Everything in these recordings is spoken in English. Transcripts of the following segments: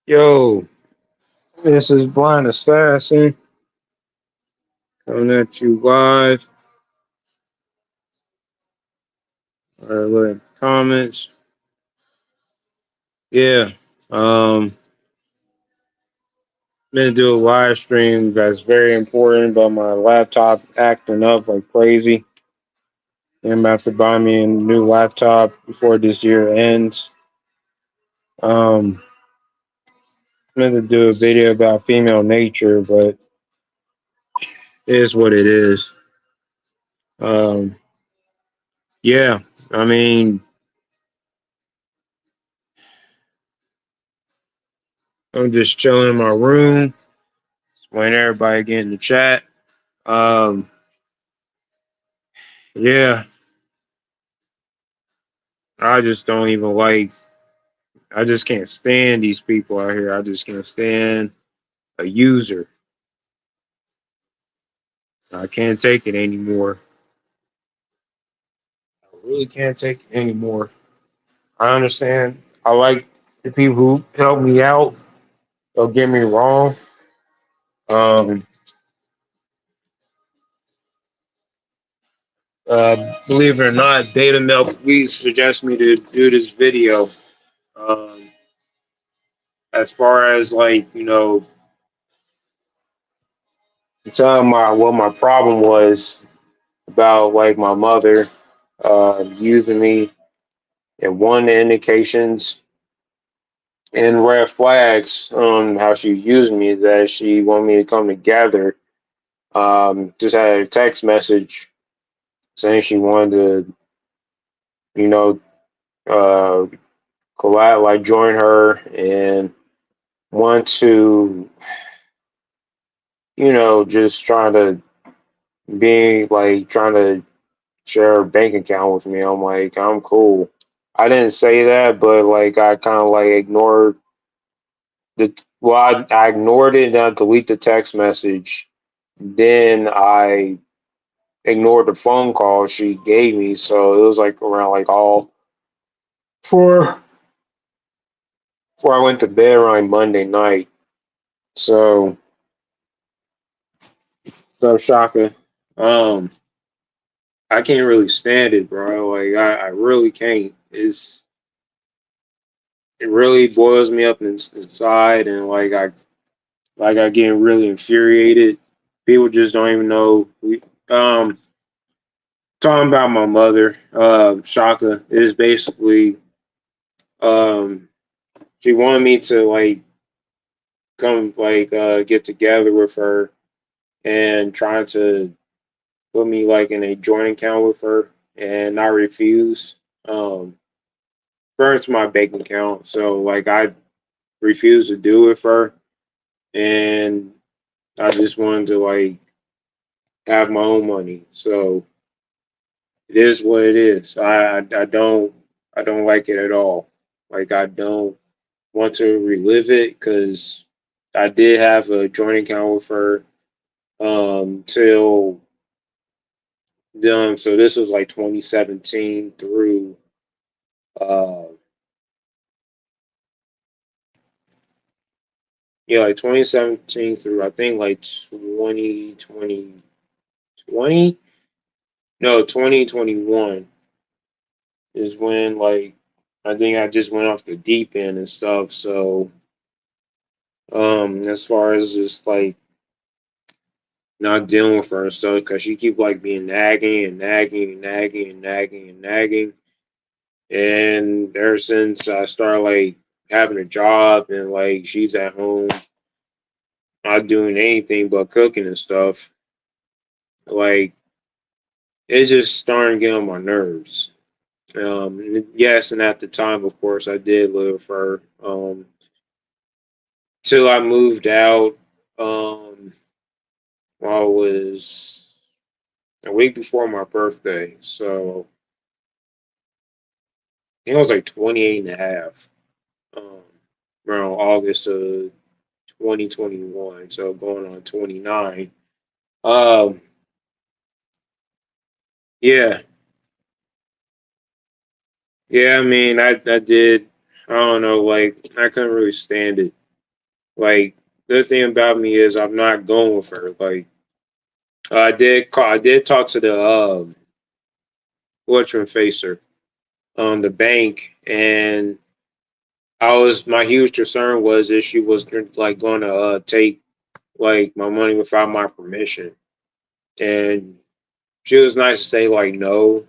Yo, this is Blind Assassin coming at you live. Comments. Yeah, um, gonna do a live stream that's very important, but my laptop acting up like crazy. I'm about to buy me a new laptop before this year ends. I'm gonna do a video about female nature, but it is what it is. Um, yeah, I mean, I'm just chilling in my room, waiting everybody get in the chat. Um, yeah, I just don't even like. I just can't stand these people out here. I just can't stand a user. I can't take it anymore. I really can't take it anymore. I understand. I like the people who help me out. Don't get me wrong. Um, Believe it or not, Data Milk please suggest me to do this video. Um, as far as telling my what my problem was about like my mother using me, and one of the indications and red flags on how she used me is that she wanted me to come together. Just had a text message saying she wanted to, you know, uh, collab, like join her and want to, just trying to be like trying to share her bank account with me. I'm like, I'm cool. I didn't say that, but like I kind of like ignored I ignored it and I deleted the text message. Then I ignored the phone call she gave me. So it was like around like all four before I went to bed around Monday night. So Shaka. Um I can't really stand it, bro. Like I really can't. It really boils me up inside, and I get really infuriated. People just don't even know. Um Talking about my mother, Shaka, is basically um she wanted me to like come get together with her and trying to put me like in a joint account with her, and I refuse. Burns my bank account, so like I refuse to do it for her, and I just wanted to like have my own money. So it is what it is. I don't like it at all. Like I don't want to relive it because I did have a joint account with her till so this was like 2017 through uh like 2017 through I think like 2020 no 2021 is when like I think I just went off the deep end and stuff. So as far as just like not dealing with her and stuff because she keep like being nagging and nagging and nagging and nagging and nagging. And ever since I started like having a job and like she's at home not doing anything but cooking and stuff, like it's just starting to get on my nerves. Yes, and at the time, of course, I did live with her till I moved out. Um, while I was a week before my birthday, so I think I was like 28 and a half. Um, Around August of 2021, so going on 29. Um, yeah, yeah. I mean, I did. I don't know. Like, I couldn't really stand it. Like, good thing about me is I'm not going with her. Like, I did talk to the what's facer the bank, and my huge concern was if she was like going to take like my money without my permission, and she was nice to say like no,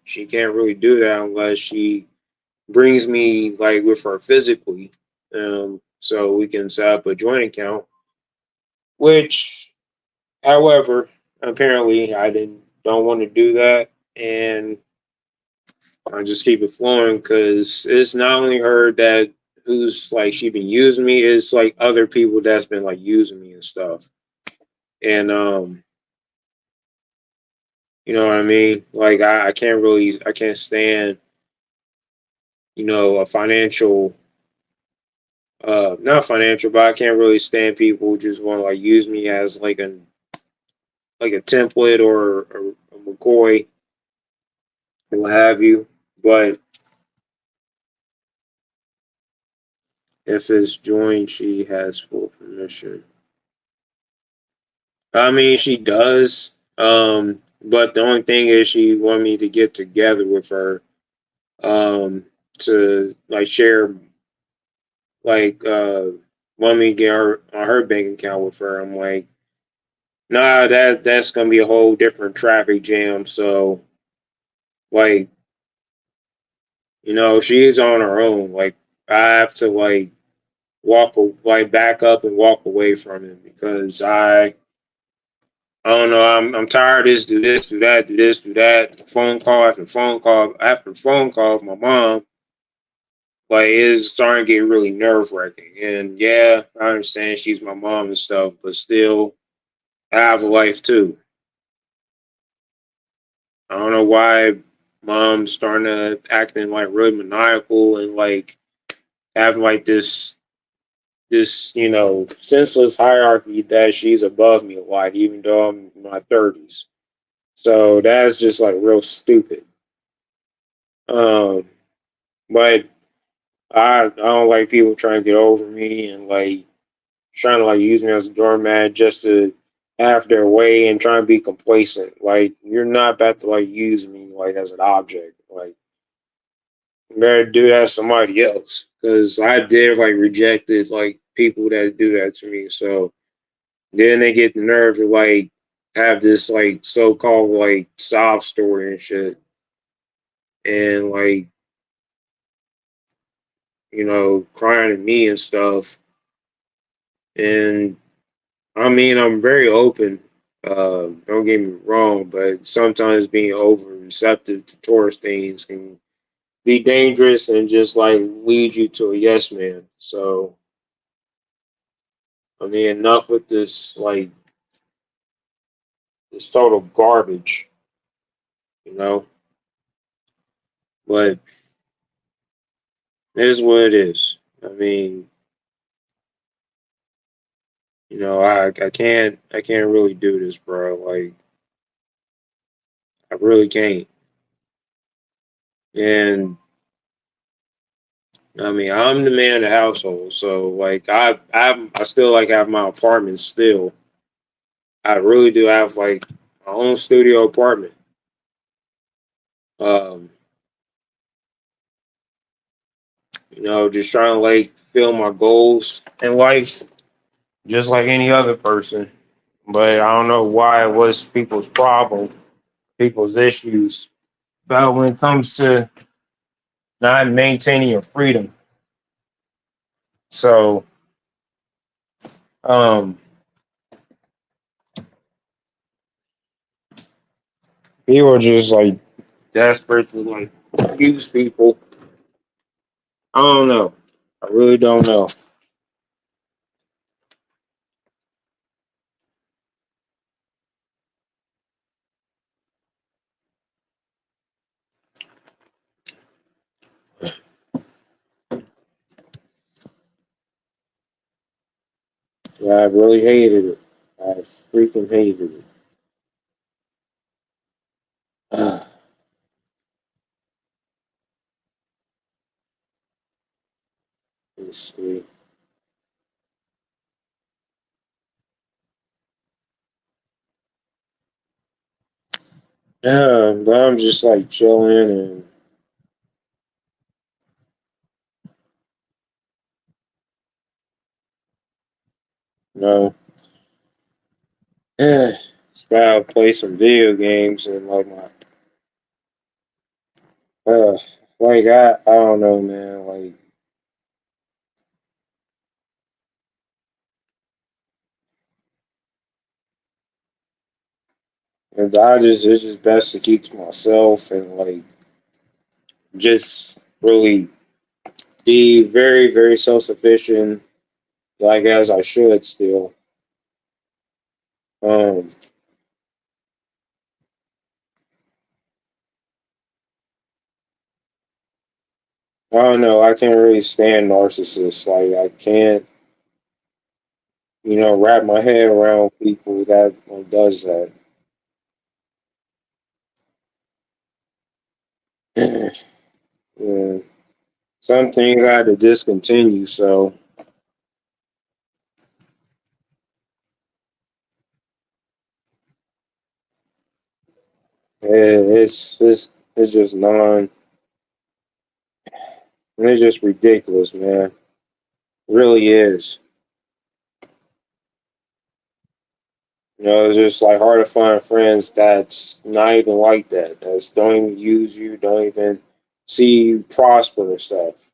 she can't really do that unless she brings me like with her physically, so we can set up a joint account. Which, however, apparently I didn't don't want to do that, and I just keep it flowing because it's not only her that who's like she been using me, it's like other people that's been like using me and stuff, and you know what I mean. Like I can't stand a financial not financial, but I can't really stand people who just want to like use me as like a template or a McCoy, what have you. But if it's joined, she has full permission. I mean, she does. But the only thing is, she want me to get together with her, to like share, like, want me to get her on her bank account with her. I'm like, nah, that's gonna be a whole different traffic jam. So, like, she's on her own. Like, I have to like like back up and walk away from it because I don't know. I'm tired of this, do that, do this, do that. Phone call after phone call after phone call with my mom. Like it's starting to get really nerve wracking. And yeah, I understand she's my mom and stuff, but still, I have a life too. I don't know why mom's starting to acting like really maniacal and like having like this senseless hierarchy that she's above me a lot, even though I'm in my 30s. So that's just like real stupid. Um, but I don't like people trying to get over me and like trying to like use me as a doormat just to have their way and trying to be complacent. Like you're not about to like use me like as an object. Like you better do that to somebody else because I did like rejected like people that do that to me. So then they get the nerve to like have this like so called like sob story and shit and like crying at me and stuff. And I mean, I'm very open. Don't get me wrong, but sometimes being over receptive to tourist things can be dangerous and just like lead you to a yes man. So, I mean, enough with this, like, this total garbage, you know? But it is what it is. I mean, I can't really do this, bro. Like, I really can't. And I mean, I'm the man of the household, so like I still like have my apartment still. I really do have like my own studio apartment. Um, just trying to like fill my goals in life, just like any other person. But I don't know why it was people's problem, people's issues about when it comes to not maintaining your freedom. So, um, people are just like desperate to like use people. I don't know. I really don't know. I really hated it. I freaking hated it. Let's see. Yeah, but I'm just like chilling and you know, yeah, just gotta play some video games and like my uh like I don't know man, like and I just it's just best to keep to myself and like just really be very, very self sufficient, like as I should still. Um I don't know, I can't really stand narcissists. Like I can't, wrap my head around people that like, does that. Yeah. Something I had to discontinue, so it's just it's just ridiculous, man. It really is. It's just like hard to find friends that's not even like that. That's don't even use you, don't even see you prosper and stuff.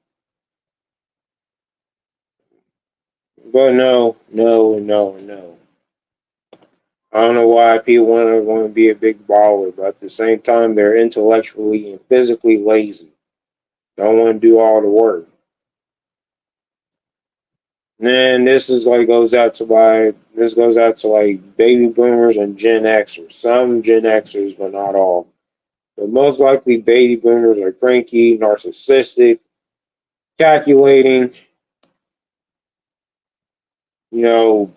But no, no, no, no. I don't know why people want to be a big baller, but at the same time, they're intellectually and physically lazy. Don't want to do all the work. Man, this goes out to like baby boomers and Gen Xers. Some Gen Xers, but not all. But most likely, baby boomers are cranky, narcissistic, calculating, you know,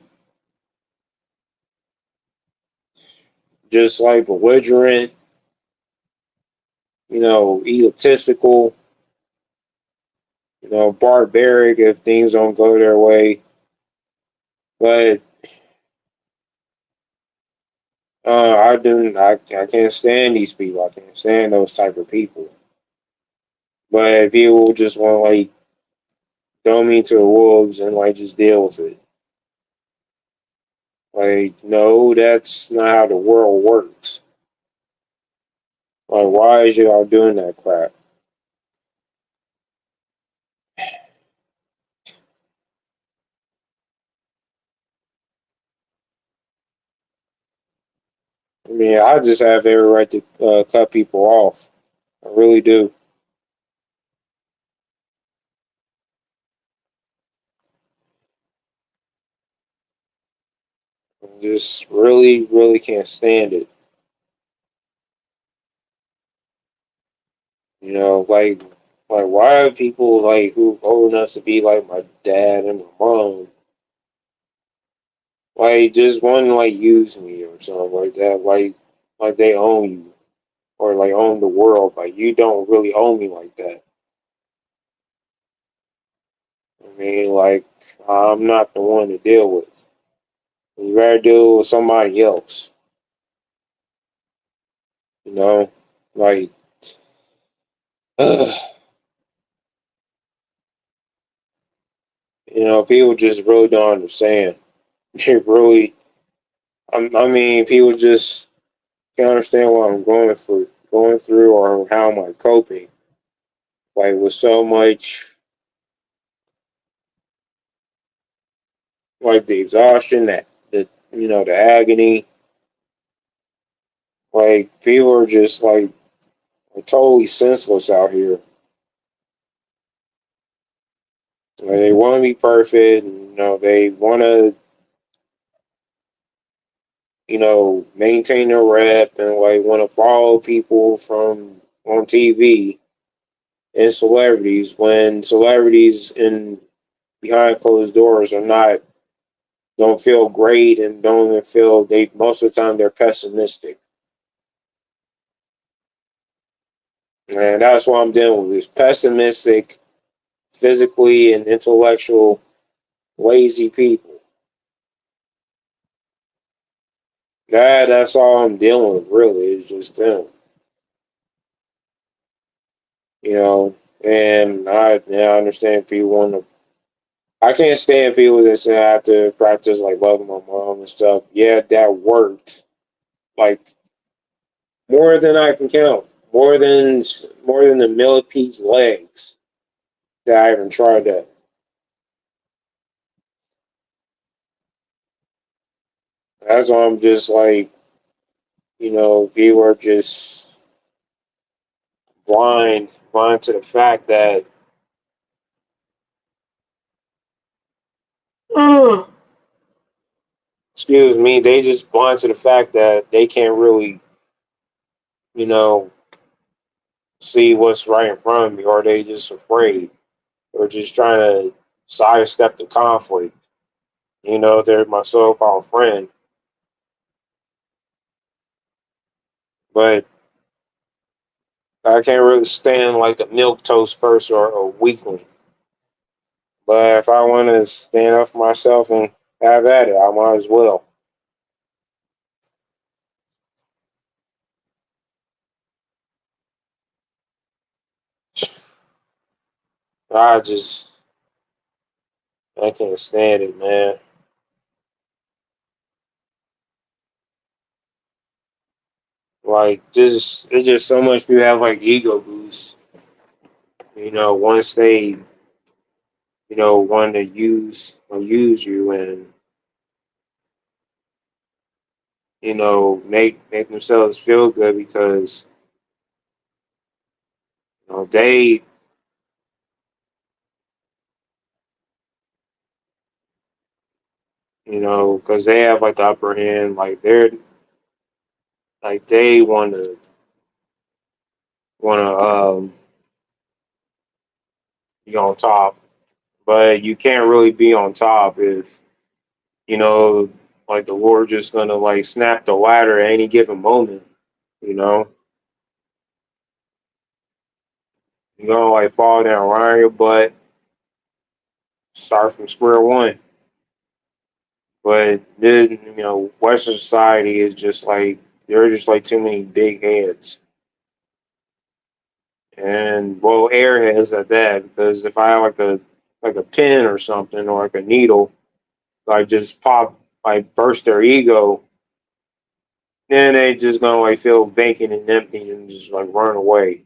just like belligerent, egotistical, barbaric if things don't go their way. But I can't stand these people. I can't stand those type of people. But people just want to like throw me to the wolves and like just deal with it. Like, no, that's not how the world works. Like, why is y'all doing that crap? I mean, I just have every right to cut people off. I really do. I just really, really can't stand it. Like why are people like who old enough to be like my dad and my mom, like just want to like use me or something like that, like they own you or like own the world. Like you don't really own me like that. I mean, like I'm not the one to deal with. You rather deal with somebody else. You know, like people just really don't understand. They really, I mean, people just can't understand what I'm going through, or how am I coping. Like with so much, like the exhaustion, that the agony. Like people are just like totally senseless out here. Like, they want to be perfect. And, they want to maintain their rep and like want to follow people from on TV and celebrities, when celebrities in behind closed doors are not don't feel great and don't even feel, they most of the time they're pessimistic. And that's what I'm dealing with, is pessimistic, physically and intellectual, lazy people. That's all I'm dealing with really is just them, you know. And I understand people want to. I can't stand people that say I have to practice like loving my mom and stuff. Yeah, that worked like more than I can count, more than the millipede's legs that I haven't tried that. That's why I'm just like, people are just blind to the fact that excuse me, they just blind to the fact that they can't really, you know, see what's right in front of me, or they just afraid, or just trying to sidestep the conflict. They're my so-called friend, but I can't really stand like a milk toast person or a weakling. But if I want to stand up for myself and have at it, I might as well. I just I can't stand it, man. Like just it's just so much people have like ego boosts. Once they want to use you and make themselves feel good because they because they have like the upper hand, like they want to be on top, but you can't really be on top if you know like the Lord just gonna like snap the ladder at any given moment. You know, you're gonna like fall down right on your butt, start from square one. But then Western society is just like there are just like too many big heads. And well, airheads at that. Because if I have like a pin or something or like a needle, like just pop, like burst their ego, then they just gonna like feel vacant and empty and just like run away.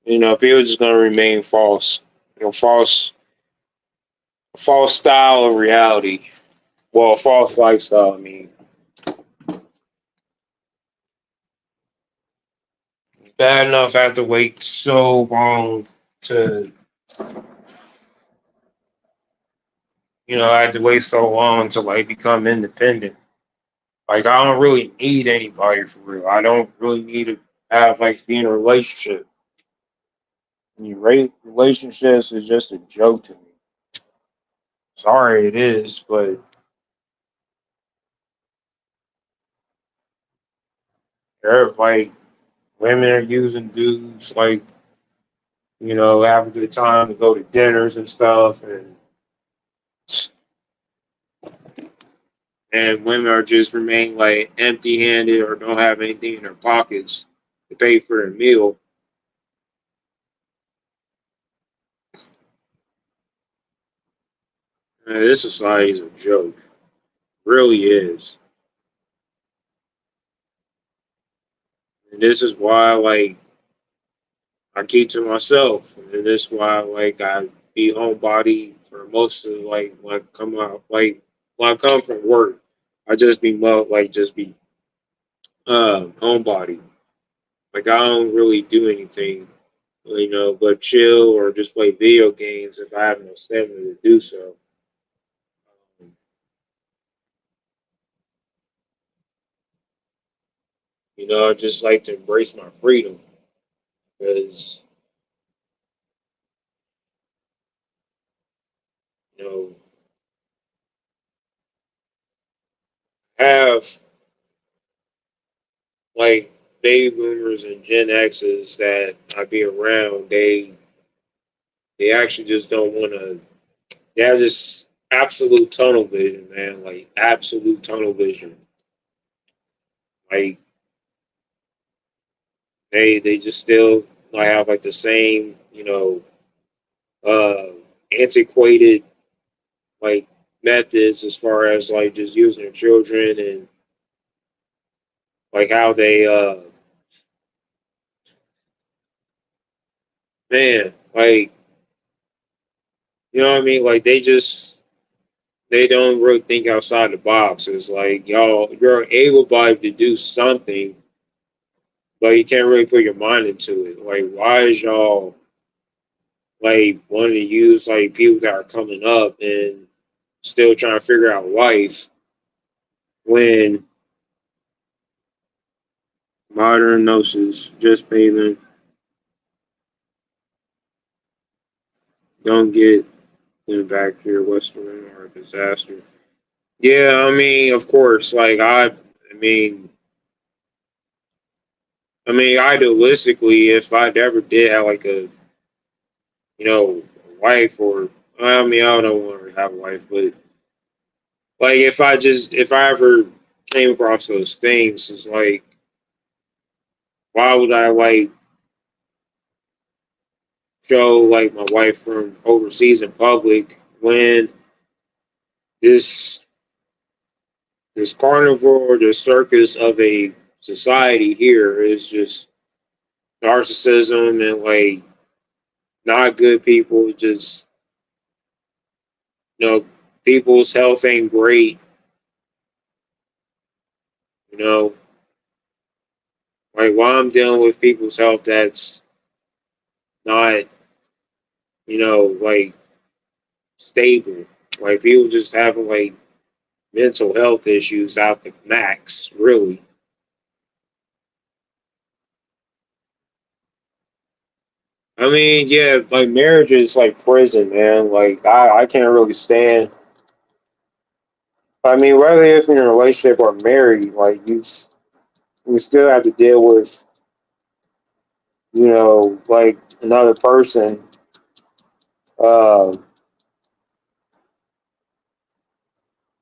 You know, people just gonna remain false. False style of reality. Well, false lifestyle. I mean, bad enough I have to wait so long to I had to wait so long to like become independent. Like I don't really need anybody for real. I don't really need to have like be in a relationship. Relationships is just a joke to me. Sorry, it is, but they're like women are using dudes like have a good time to go to dinners and stuff, and women are just remain like empty-handed or don't have anything in their pockets to pay for their meal. This society is a joke. Really is. And this is why like I keep to myself. And this is why like I be homebody for most of like when I come out like when I come from work. I just be like just be homebody. Like I don't really do anything, but chill or just play video games if I have no stamina to do so. Um, I just like to embrace my freedom because you know have like baby boomers and Gen X's that I be around, they actually just don't want to. They have this absolute tunnel vision, man. Like absolute tunnel vision. Like they just still like have like the same, uh, antiquated like methods as far as like just using their children and like how they man like you know what I mean, like they don't really think outside the box. It's like you're able bodied to do something, but you can't really put your mind into it. Like why is y'all like wanting to use like people that are coming up and still trying to figure out life when modern gnosis just bathing don't get in back here western or disaster. Yeah, I mean, of course, like mean, idealistically, if I ever did have like a, wife or, I mean, I don't want to have a wife, but like if I ever came across those things, it's like, why would I like show like my wife from overseas in public when this this carnivore, this circus of a society here is just narcissism and like not good people, just you know, people's health ain't great, you know, like while I'm dealing with people's health that's not, like stable. Like people just having like mental health issues out the max, really. I mean, yeah, like marriage is like prison, man. Like I can't really stand. I mean, whether if you're in a relationship or married, like you still have to deal with, like another person. Uh,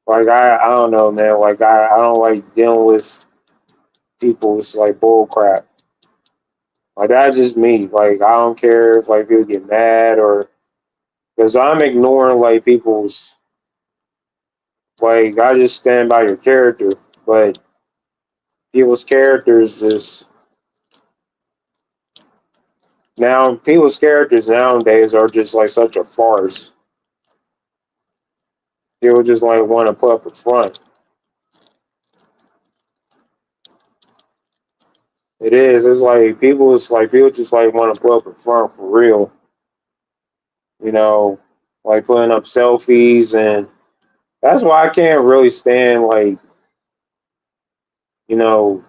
like I don't know, man. Like I don't like dealing with people's like bull crap. Like that's just me. Like I don't care if like people get mad or because I'm ignoring like people's like I just stand by your character, but people's characters just now people's characters nowadays are just like such a farce. People just like want to put up a front. It is. It's like people just like want to put up a front for real. You know, like putting up selfies, and that's why I can't really stand like you know.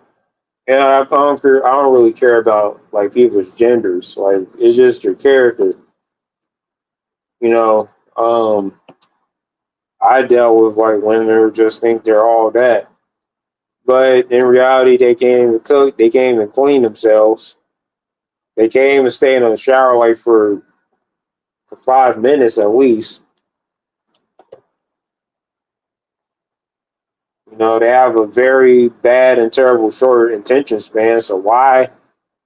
And I don't really care about like people's genders. Like it's just your character. You know, I dealt with like women who just think they're all that, but in reality, they can't even cook. They can't even clean themselves. They can't even stay in the shower like for 5 minutes at least. You know, they have a very bad and terrible short attention span. So why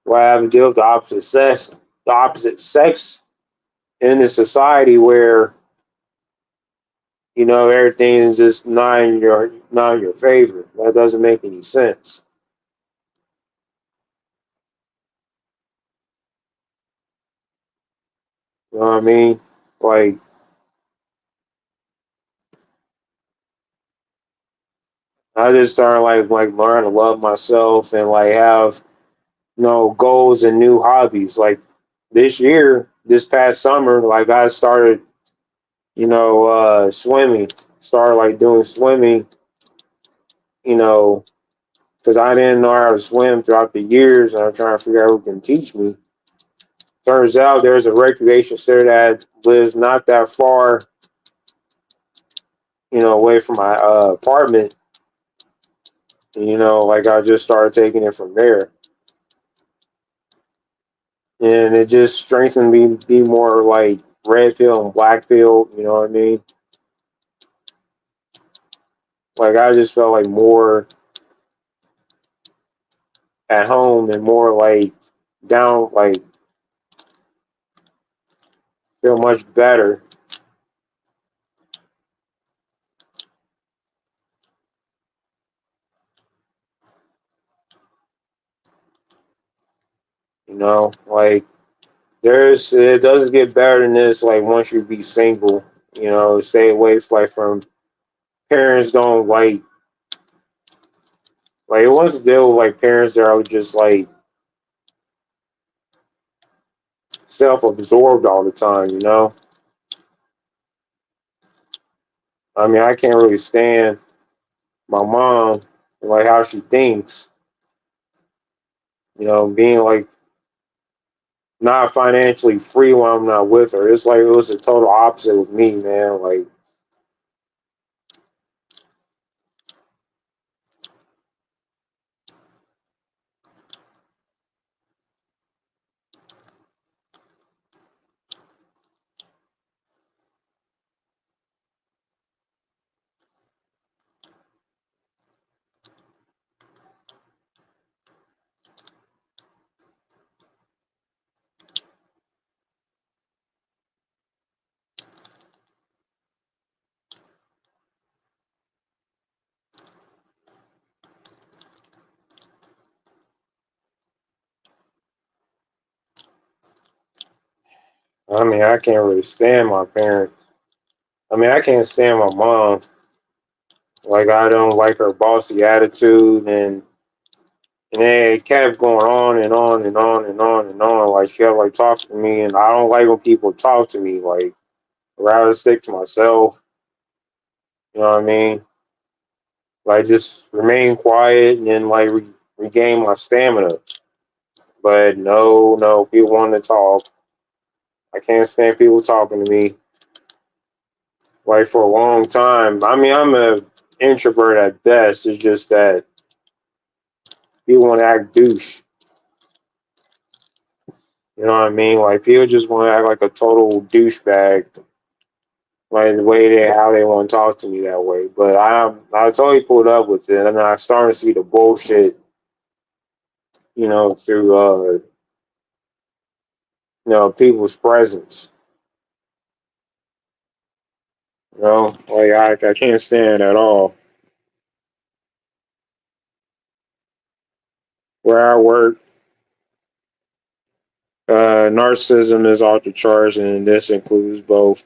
have to deal with the opposite sex in a society where everything is just not in your favor? That doesn't make any sense. You know what I mean? Like I just started like learn to love myself and like have goals and new hobbies. Like this past summer, like I started swimming. Started like doing swimming, you know, because I didn't know how to swim throughout the years, and I'm trying to figure out who can teach me. Turns out there's a recreation center that lives not that far, away from my apartment, Like I just started taking it from there, and it just strengthened me be more like red pill and black pill. You know what I mean? Like I just felt like more at home and more like down, like feel much better. Like it does get better than this. Like once you be single, stay away from parents. Don't like it wants to deal with like parents that are just like self-absorbed all the time. I mean, I can't really stand my mom and like how she thinks. Being like not financially free when I'm not with her. It's like it was the total opposite with me, man. Like, I mean, I can't really stand my parents. I mean, I can't stand my mom. Like, I don't like her bossy attitude, and it kept going on and on and on and on and on. Like, she had like talk to me, and I don't like when people talk to me. Like, I'd rather stick to myself. You know what I mean? Like, just remain quiet and then like regain my stamina. But no, no, people want to talk. I can't stand people talking to me like for a long time. I mean, I'm a introvert at best. It's just that people want to act douche. You know what I mean? Like people just want to act like a total douchebag, like the way they how they want to talk to me that way. But I totally pulled up with it, and I started to see the bullshit. Through people's presence. Like I can't stand at all. Where I work, narcissism is off the charts, and this includes both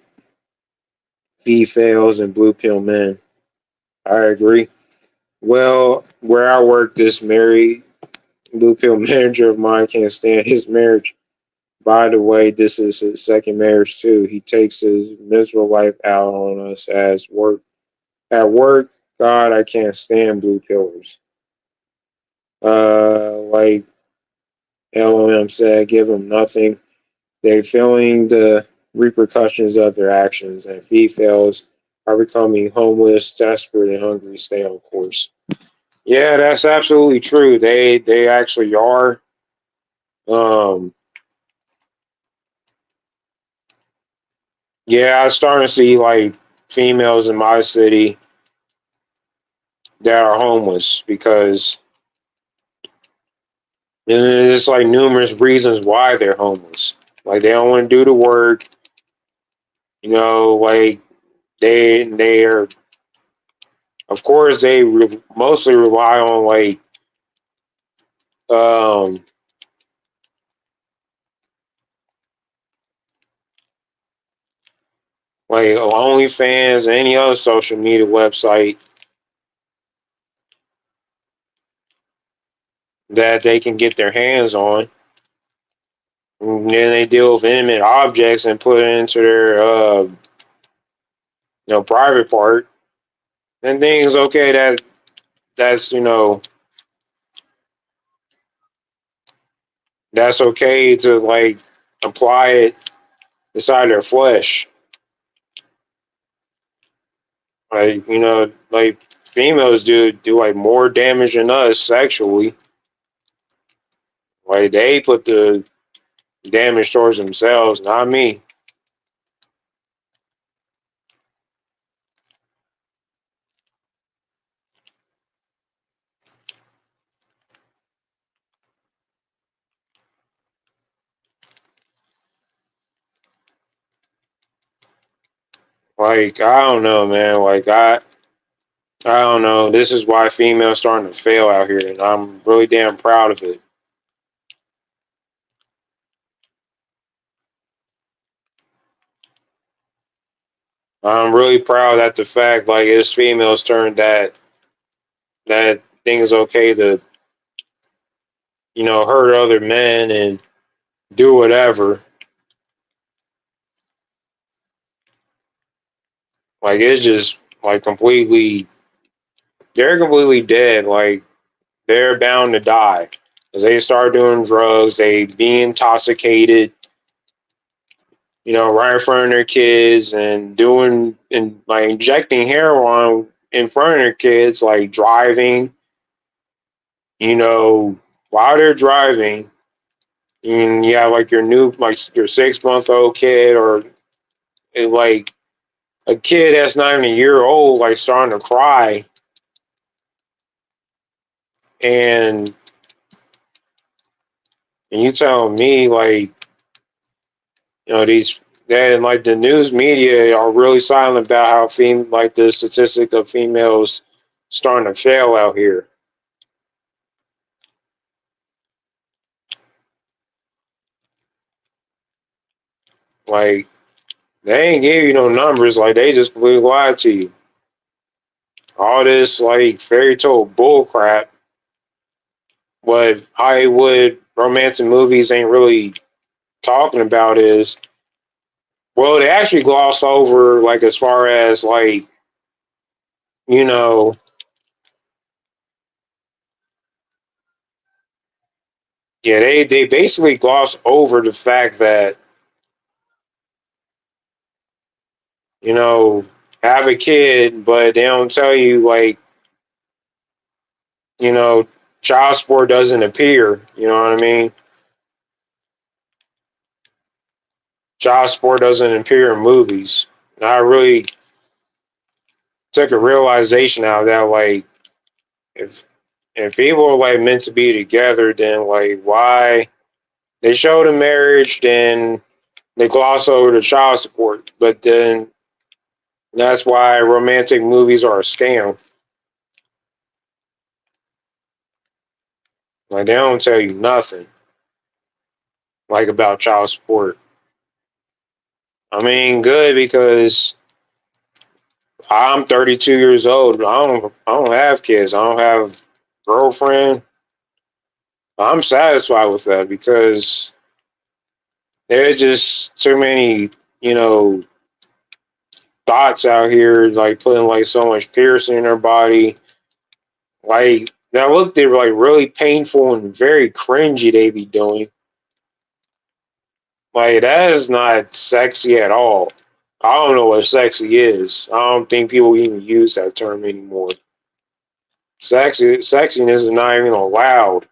females and blue pill men. I agree. Well, where I work, this married blue pill manager of mine can't stand his marriage. By the way, this is his second marriage too. He takes his miserable life out on us as work. At work, God, I can't stand blue pillars. Like LOM said, give them nothing. They're feeling the repercussions of their actions, and females are becoming homeless, desperate, and hungry to stay on course. Yeah, that's absolutely true. They actually are. Um, yeah, I starting to see like females in my city that are homeless because and there's like numerous reasons why they're homeless. Like they don't want to do the work. Like they are. Of course, they mostly rely on um like OnlyFans, any other social media website that they can get their hands on. And then they deal with inanimate objects and put it into their private part. And things okay that's that's okay to like apply it inside their flesh. Like, like females do like more damage than us sexually. Like they put the damage towards themselves, not me. Like I don't know, man. I don't know. This is why females starting to fail out here, and I'm really damn proud of it. I'm really proud that the fact like it's females turn that thing is okay to hurt other men and do whatever. Like it's just like completely they're completely dead. Like they're bound to die because they start doing drugs. They be intoxicated, right in front of their kids and doing and like injecting heroin in front of their kids, like driving, you know, while they're driving. And you have like your new, like your 6 month old kid or like a kid that's not even a year old, like starting to cry. And, and you tell me like, these, and like the news media are really silent about how like the statistic of females starting to fail out here. Like they ain't give you no numbers. Like they just completely lied to you. All this like fairy tale bull crap. What Hollywood romantic movies ain't really talking about is, well, they actually gloss over like as far as like you know yeah, they basically gloss over the fact that you know have a kid, but they don't tell you like you know child support doesn't appear. You know what I mean? Child support doesn't appear in movies. And I really took a realization out of that. Like if people are like meant to be together, then like why they show the marriage, then they gloss over the child support. But then that's why romantic movies are a scam. Like they don't tell you nothing like about child support. I mean, good because I'm 32 years old. I don't have kids. I don't have girlfriend. I'm satisfied with that because there's just too many, you know, thoughts out here like putting like so much piercing in their body. Like that look they're like really painful and very cringy they be doing. Like that is not sexy at all. I don't know what sexy is. I don't think people even use that term anymore. Sexiness is not even allowed.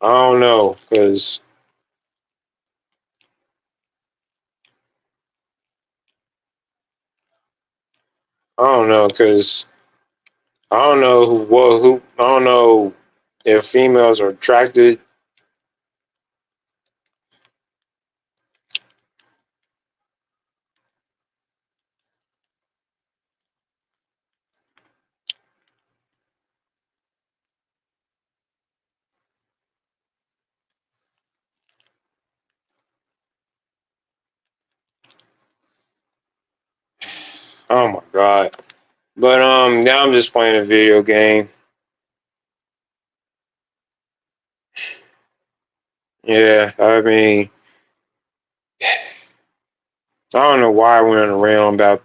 I don't know, cause I don't know, cause I don't know who I don't know if females are attracted. Oh my god! But now I'm just playing a video game. Yeah, I mean, I don't know why I went around about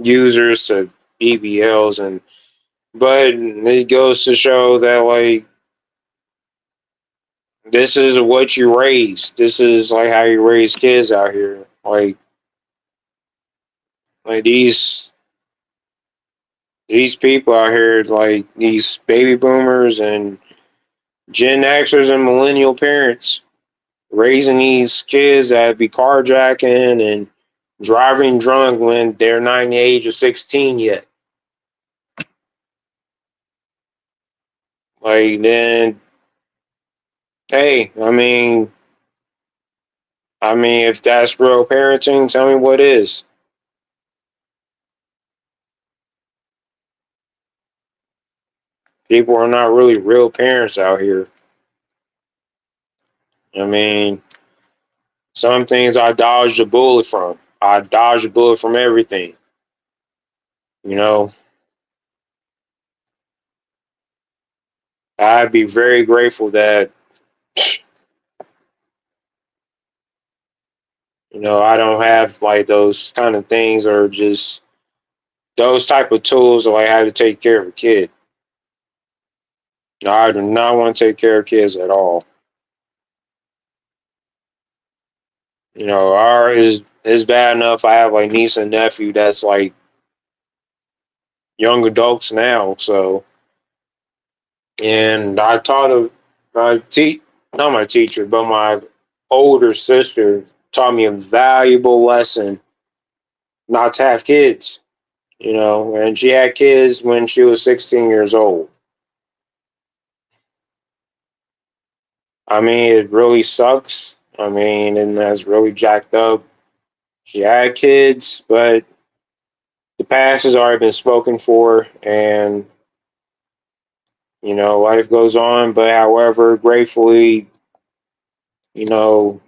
users to BBLs but it goes to show that like This is what you raise. This is like how you raise kids out here. Like these people out here, like these baby boomers and Gen Xers and millennial parents, raising these kids that be carjacking and driving drunk when they're not in the age of 16 yet. Like then, hey, I mean, if that's real parenting, tell me what is. People are not really real parents out here. I mean, some things I dodged a bullet from. I dodged a bullet from everything. You know, I'd be very grateful that I don't have like those kind of things or just those type of tools that like how to take care of a kid. No, I do not want to take care of kids at all. Our is bad enough. I have like niece and nephew that's like young adults now. So, and I taught my not my teacher, but my older sister taught me a valuable lesson not to have kids. And she had kids when she was 16 years old. I mean, it really sucks. I mean, and that's really jacked up. She had kids, but the past has already been spoken for, and life goes on. But however, gratefully, you know,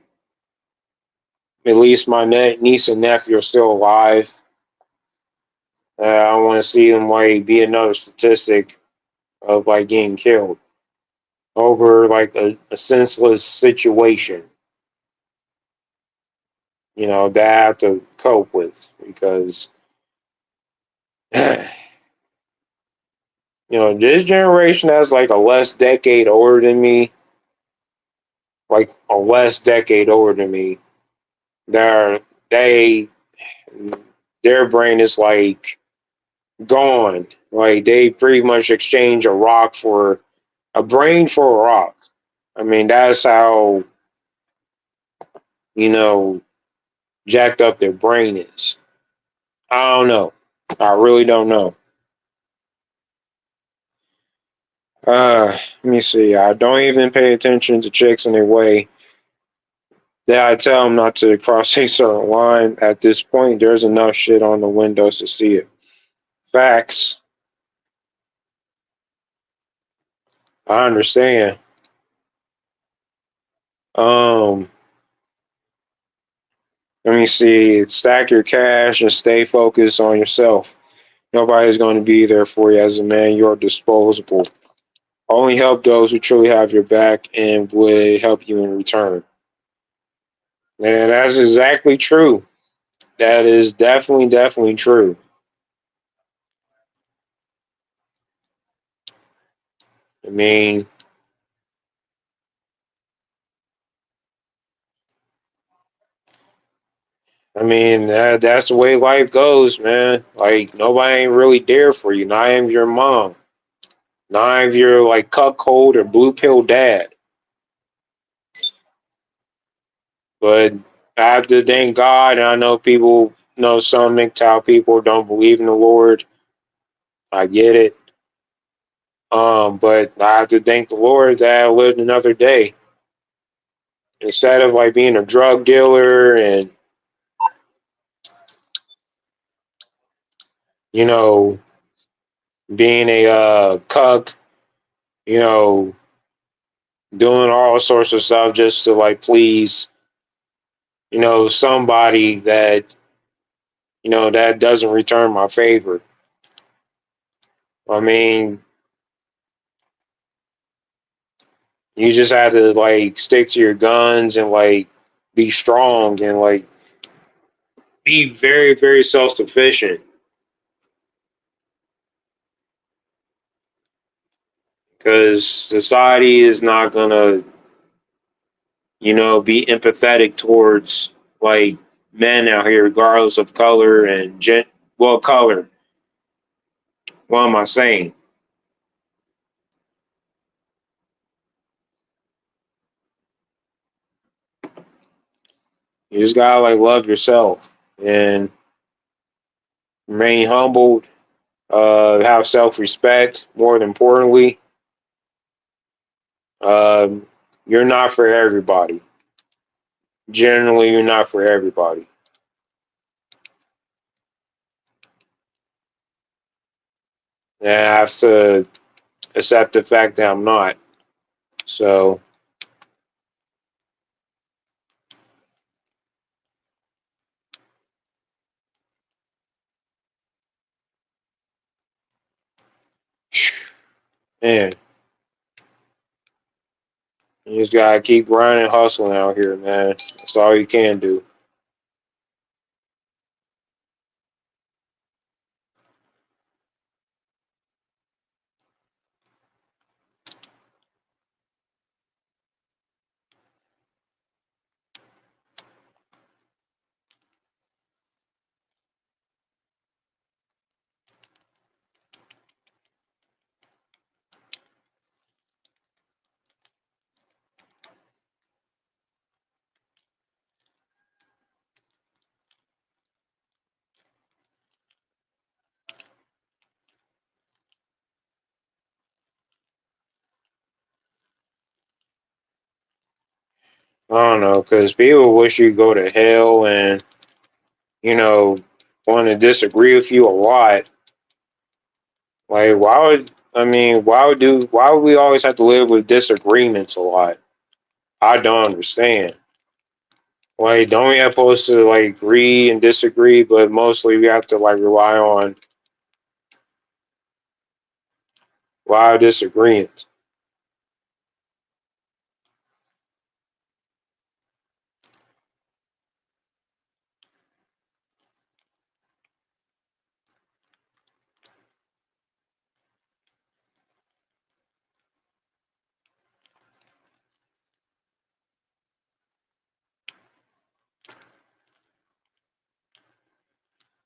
at least my niece and nephew are still alive. I want to see them like be another statistic of like getting killed over like a senseless situation. That I have to cope with because this generation has like a less decade older than me, like a less decade older than me. They're they their brain is like gone. Like they pretty much exchange a rock for a brain for a rock. I mean, that's how you know jacked up their brain is. I don't know. I really don't know. Let me see. I don't even pay attention to chicks in their way. That I tell them not to cross a certain line. At this point, there's enough shit on the windows to see it. Facts. I understand. Um, Let me see. Stack your cash and stay focused on yourself. Nobody's going to be there for you as a man. You're disposable. Only help those who truly have your back and would help you in return. And that's exactly true. That is definitely, definitely true. I mean, that's the way life goes, man. Like nobody ain't really there for you. Not even your mom. Not even your like cuckold or blue pill dad. But I have to thank God. And I know people, some MGTOW people don't believe in the Lord. I get it. But I have to thank the Lord that I lived another day instead of like being a drug dealer and you know being a cuck, you know, doing all sorts of stuff just to like please, somebody that that doesn't return my favor. I mean, you just have to like stick to your guns and like be strong and like be very, very self sufficient because society is not gonna be empathetic towards like men out here, regardless of color and well, color. What am I saying? You just gotta like love yourself and remain humbled. Have self-respect. More than importantly, um, you're not for everybody. Generally, you're not for everybody. And I have to accept the fact that I'm not. So, man, you just gotta keep grinding, hustling out here, man. That's all you can do. I don't know, because people wish you go to hell and, you know, want to disagree with you a lot. Like, why would we always have to live with disagreements a lot? I don't understand. Like, don't we have supposed to like agree and disagree, but mostly we have to like rely on wild disagreements.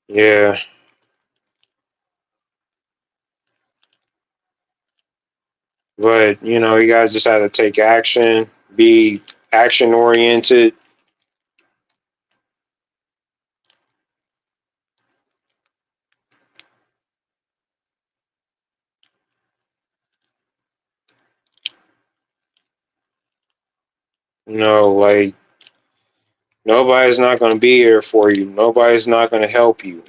Yeah, but you guys just have to take action, be action oriented. Like nobody's not going to be here for you. Nobody's not going to help you.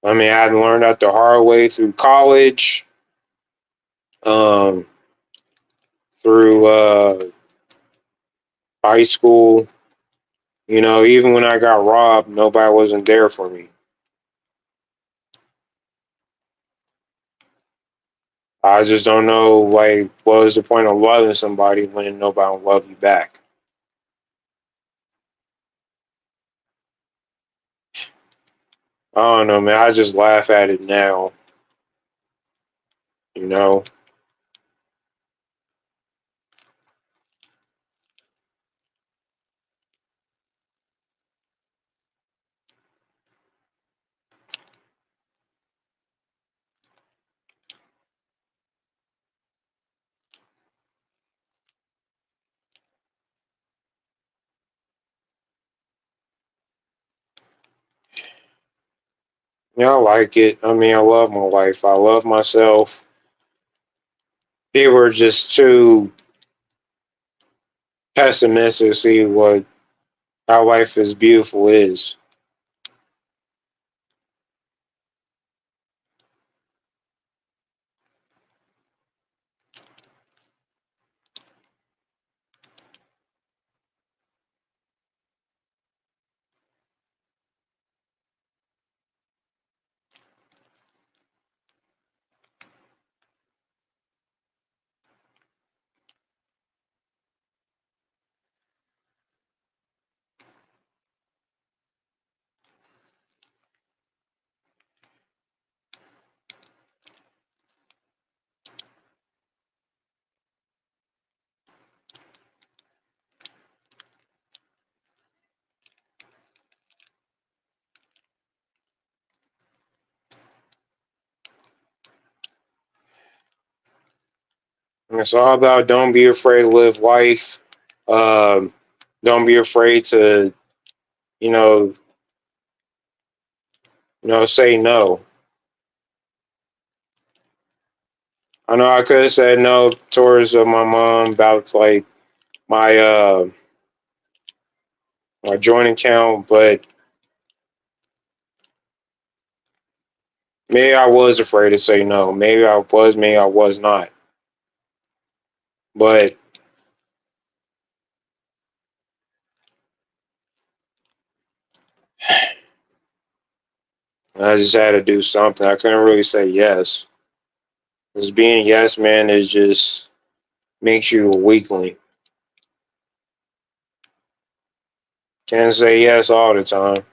I mean, I had to learn that the hard way through college, um, through high school. Even when I got robbed, nobody wasn't there for me. I just don't know, like, what is the point of loving somebody when nobody will love you back? I don't know, man. I just laugh at it now. You know, I like it. I mean, I love my life. I love myself. People are just too pessimistic to see what how life is beautiful is. And it's all about don't be afraid to live life. Um, don't be afraid to, you know, say no. I know I could have said no towards my mom about like my my joint account, but maybe I was afraid to say no. Maybe I was not. But I just had to do something. I couldn't really say yes. Because being a yes man is just makes you a weakling. Can't say yes all the time.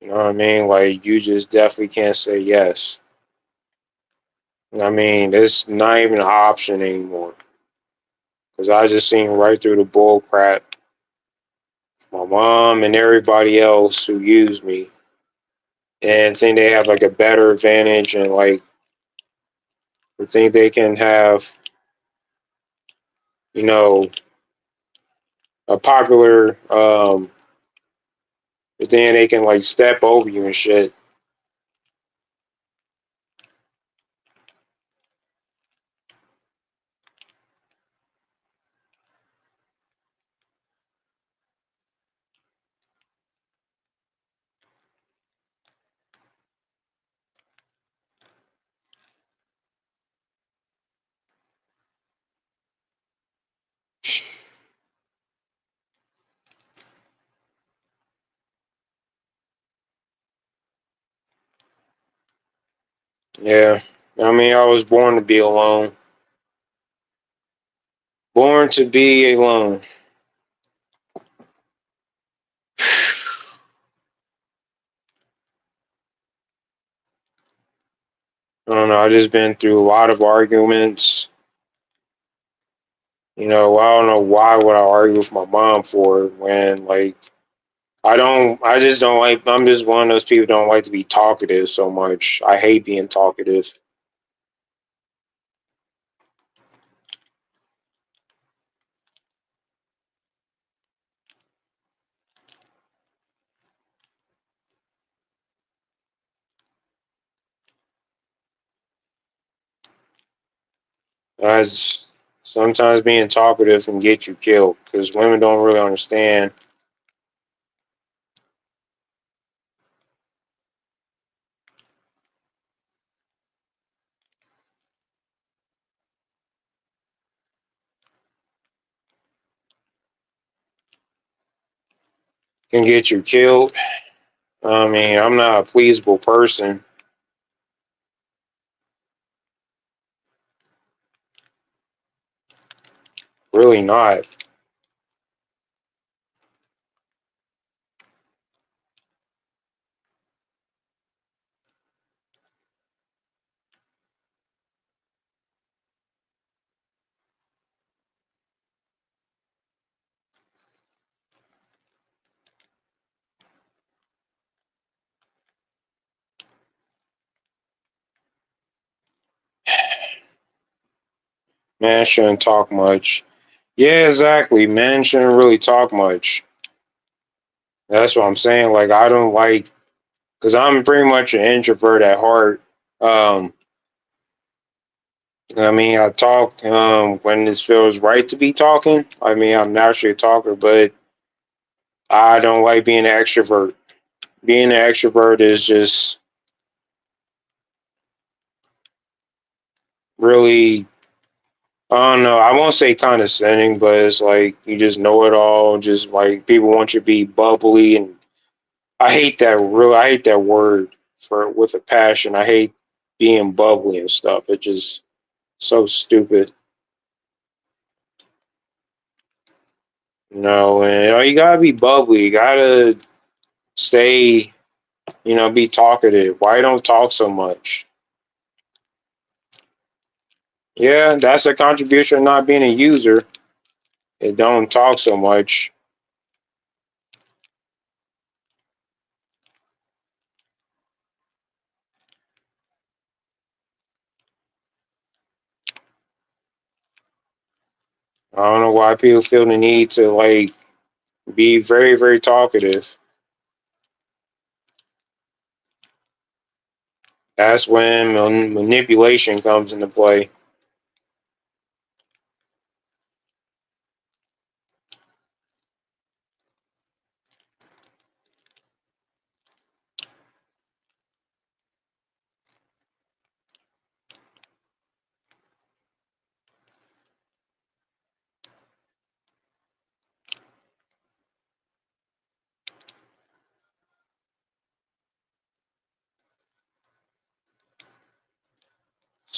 You know what I mean? Like you just definitely can't say yes. I mean, it's not even an option anymore. Because I just seen right through the bull crap. My mom and everybody else who used me and think they have like a better advantage and like think they can have, you know, a popular then they can like step over you and shit. Yeah. I mean, I was born to be alone. Born to be alone. I don't know. I just been through a lot of arguments. I don't know why would I argue with my mom for when like I just don't like I'm just one of those people who don't like to be talkative so much. I hate being talkative. I just, sometimes being talkative can get you killed because women don't really understand. Can get you killed. I mean, I'm not a pleasable person. Really not. Man shouldn't talk much. Yeah, exactly. Men shouldn't really talk much. That's what I'm saying. Like, I don't like, because I'm pretty much an introvert at heart. Um, I mean, I talk when this feels right to be talking. I mean, I'm naturally a talker, but I don't like being an extrovert. Being an extrovert is just really, I don't know. I won't say condescending, but it's like you just know it all. Just like people want you to be bubbly, and I hate that. Real, I hate that word for with a passion. I hate being bubbly and stuff. It just so stupid. And you gotta be bubbly. You gotta stay. Be talkative. Why don't talk so much? Yeah, that's a contribution of not being a user. It don't talk so much. I don't know why people feel the need to like be very, very talkative. That's when manipulation comes into play.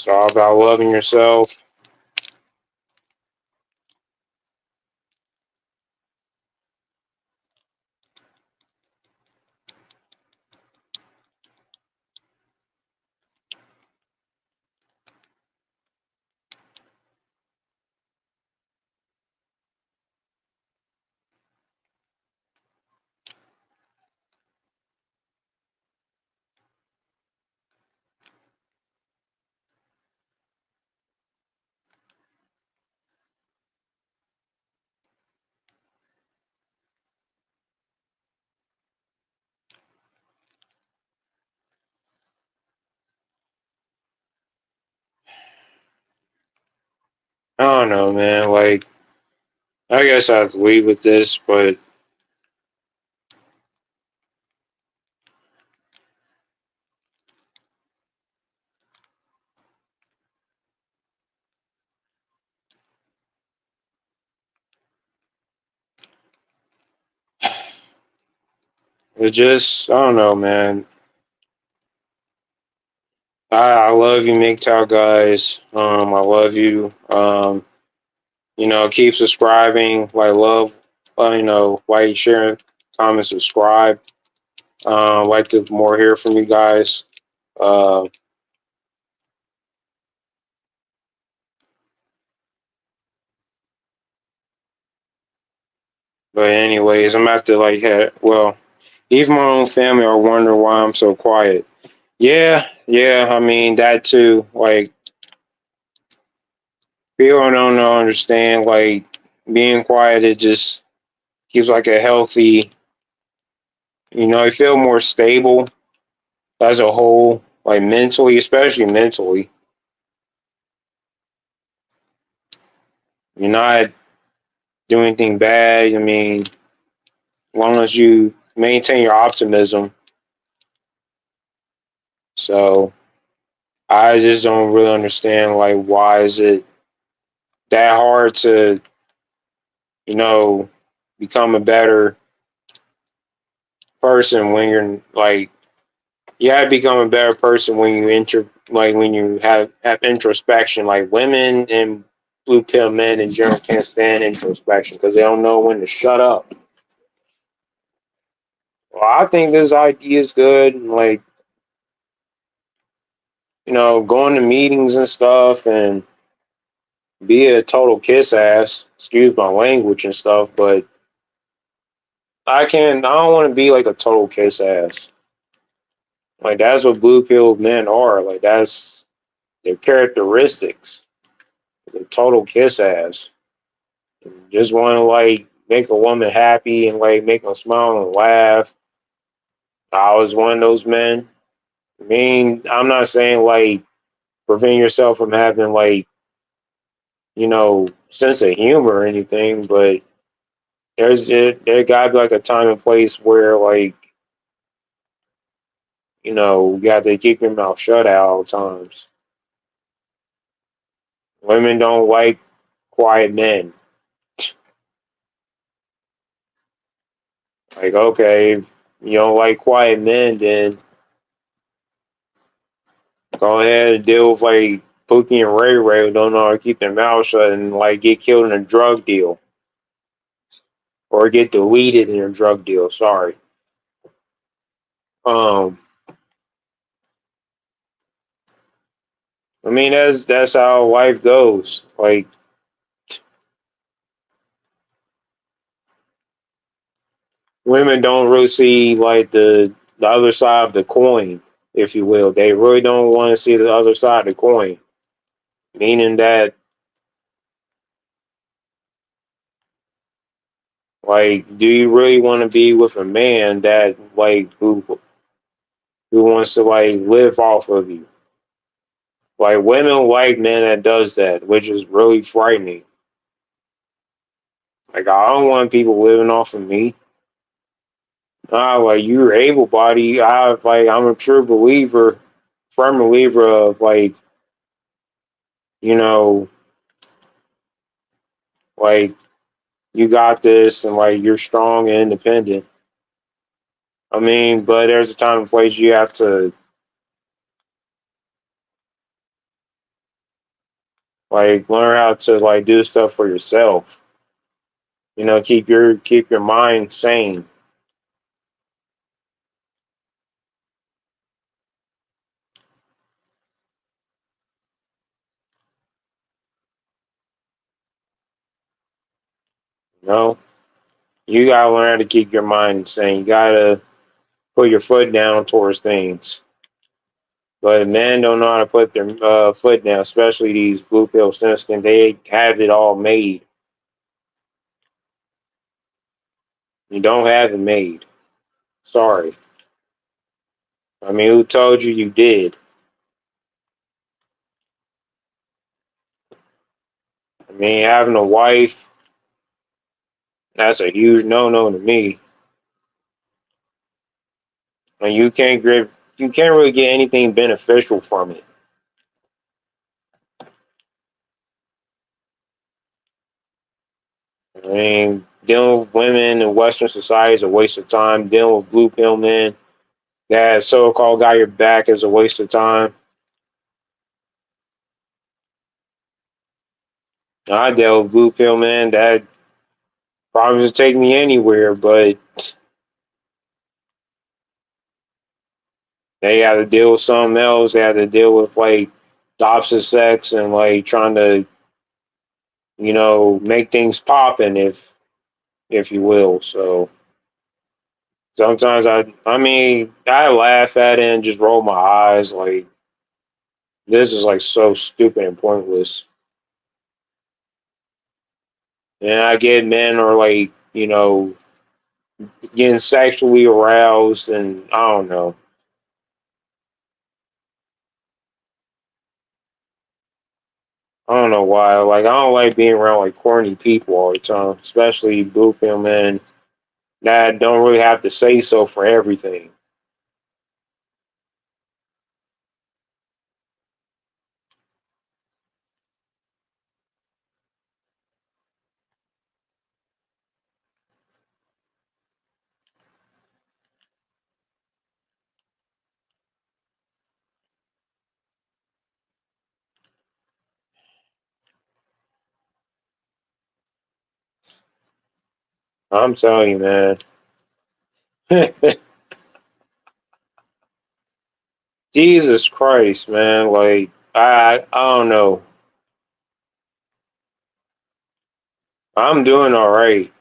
It's all about loving yourself. I don't know, man. Like, I guess I have to leave with this, but it's just, I don't know, man. I love you, MGTOW guys. I love you. Keep subscribing. Like, love, like, sharing, comment, subscribe. Like to more hear from you guys. Uh, but anyways, I'm at to like, well, even my own family are wondering why I'm so quiet. Yeah, yeah. I mean that too. Like, people don't know, understand. Like, being quiet, it just keeps like a healthy. You feel more stable as a whole, like mentally, especially mentally. You're not doing anything bad. I mean, as long as you maintain your optimism. So I just don't really understand, like, why is it that hard to, you know, become a better person when you're like, you have to become a better person when you when you have introspection. Like, women and blue pill men in general can't stand introspection because they don't know when to shut up. Well, I think this idea is good. Like, going to meetings and stuff and be a total kiss ass, excuse my language and stuff, but I don't want to be like a total kiss ass. Like, that's what blue pill men are. Like, that's their characteristics. They're total kiss ass. Just want to like make a woman happy and like make them smile and laugh. I was one of those men. I mean, I'm not saying like prevent yourself from having like, sense of humor or anything, but there gotta be like a time and place where like, you got to keep your mouth shut at all times. Women don't like quiet men. Like, okay, if you don't like quiet men, then go ahead and deal with like Pookie and Ray Ray who don't know how to keep their mouth shut and like get killed in a drug deal or get deleted in a drug deal. Sorry. Um, I mean that's how life goes. Like, women don't really see like the other side of the coin, if you will. They really don't want to see the other side of the coin, meaning that Like, do you really want to be with a man that like who wants to like live off of you? Like women like men that does that, which is really frightening. Like I don't want people living off of me. Nah, like you're able body. I'm a true believer, firm believer of like, you know, like you got this and like you're strong and independent. I mean, but there's a time and place you have to like learn how to like do stuff for yourself. Keep your mind sane. You know, you gotta learn how to keep your mind sane. You gotta put your foot down towards things. But men don't know how to put their foot down, especially these blue pill cynics. They have it all made. You don't have it made. Sorry. I mean, who told you you did? I mean, having a wife, that's a huge no-no to me. And you can't really get anything beneficial from it. I mean, dealing with women in Western society is a waste of time. Dealing with blue pill men that so-called got your back is a waste of time. I dealt with blue pill men that promised to take me anywhere, but they had to deal with something else. They had to deal with like the opposite sex and like trying to, make things popping if you will. So sometimes I mean, I laugh at it and just roll my eyes like this is like so stupid and pointless. And I get men are like, getting sexually aroused and I don't know. I don't know why. Like I don't like being around like corny people all the time, especially blue pill men that don't really have to say so for everything. I'm telling you, man. Jesus Christ, man. Like I don't know. I'm doing all right.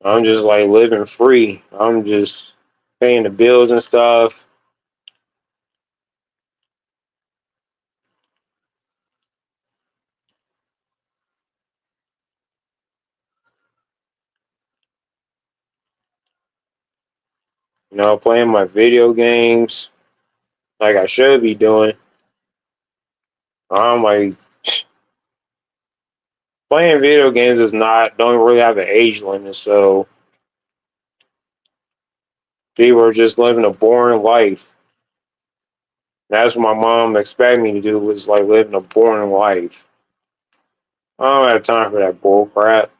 I'm just like living free. I'm just paying the bills and stuff. Playing my video games like I should be doing. I'm like playing video games is not don't really have an age limit, so people are just living a boring life. That's what my mom expected me to do was like living a boring life. I don't have time for that bull crap.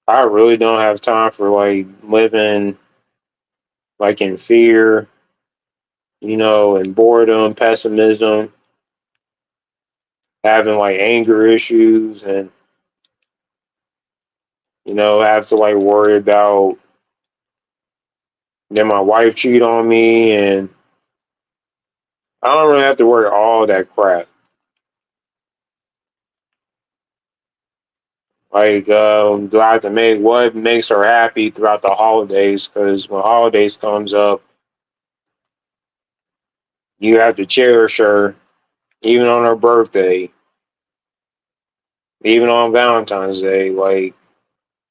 I really don't have time for like living like in fear and boredom, pessimism, having like anger issues, and have to like worry about then my wife cheat on me, and I don't really have to worry all that crap. Like, do I have to make what makes her happy throughout the holidays? Because when holidays comes up, you have to cherish her, even on her birthday, even on Valentine's Day. Like,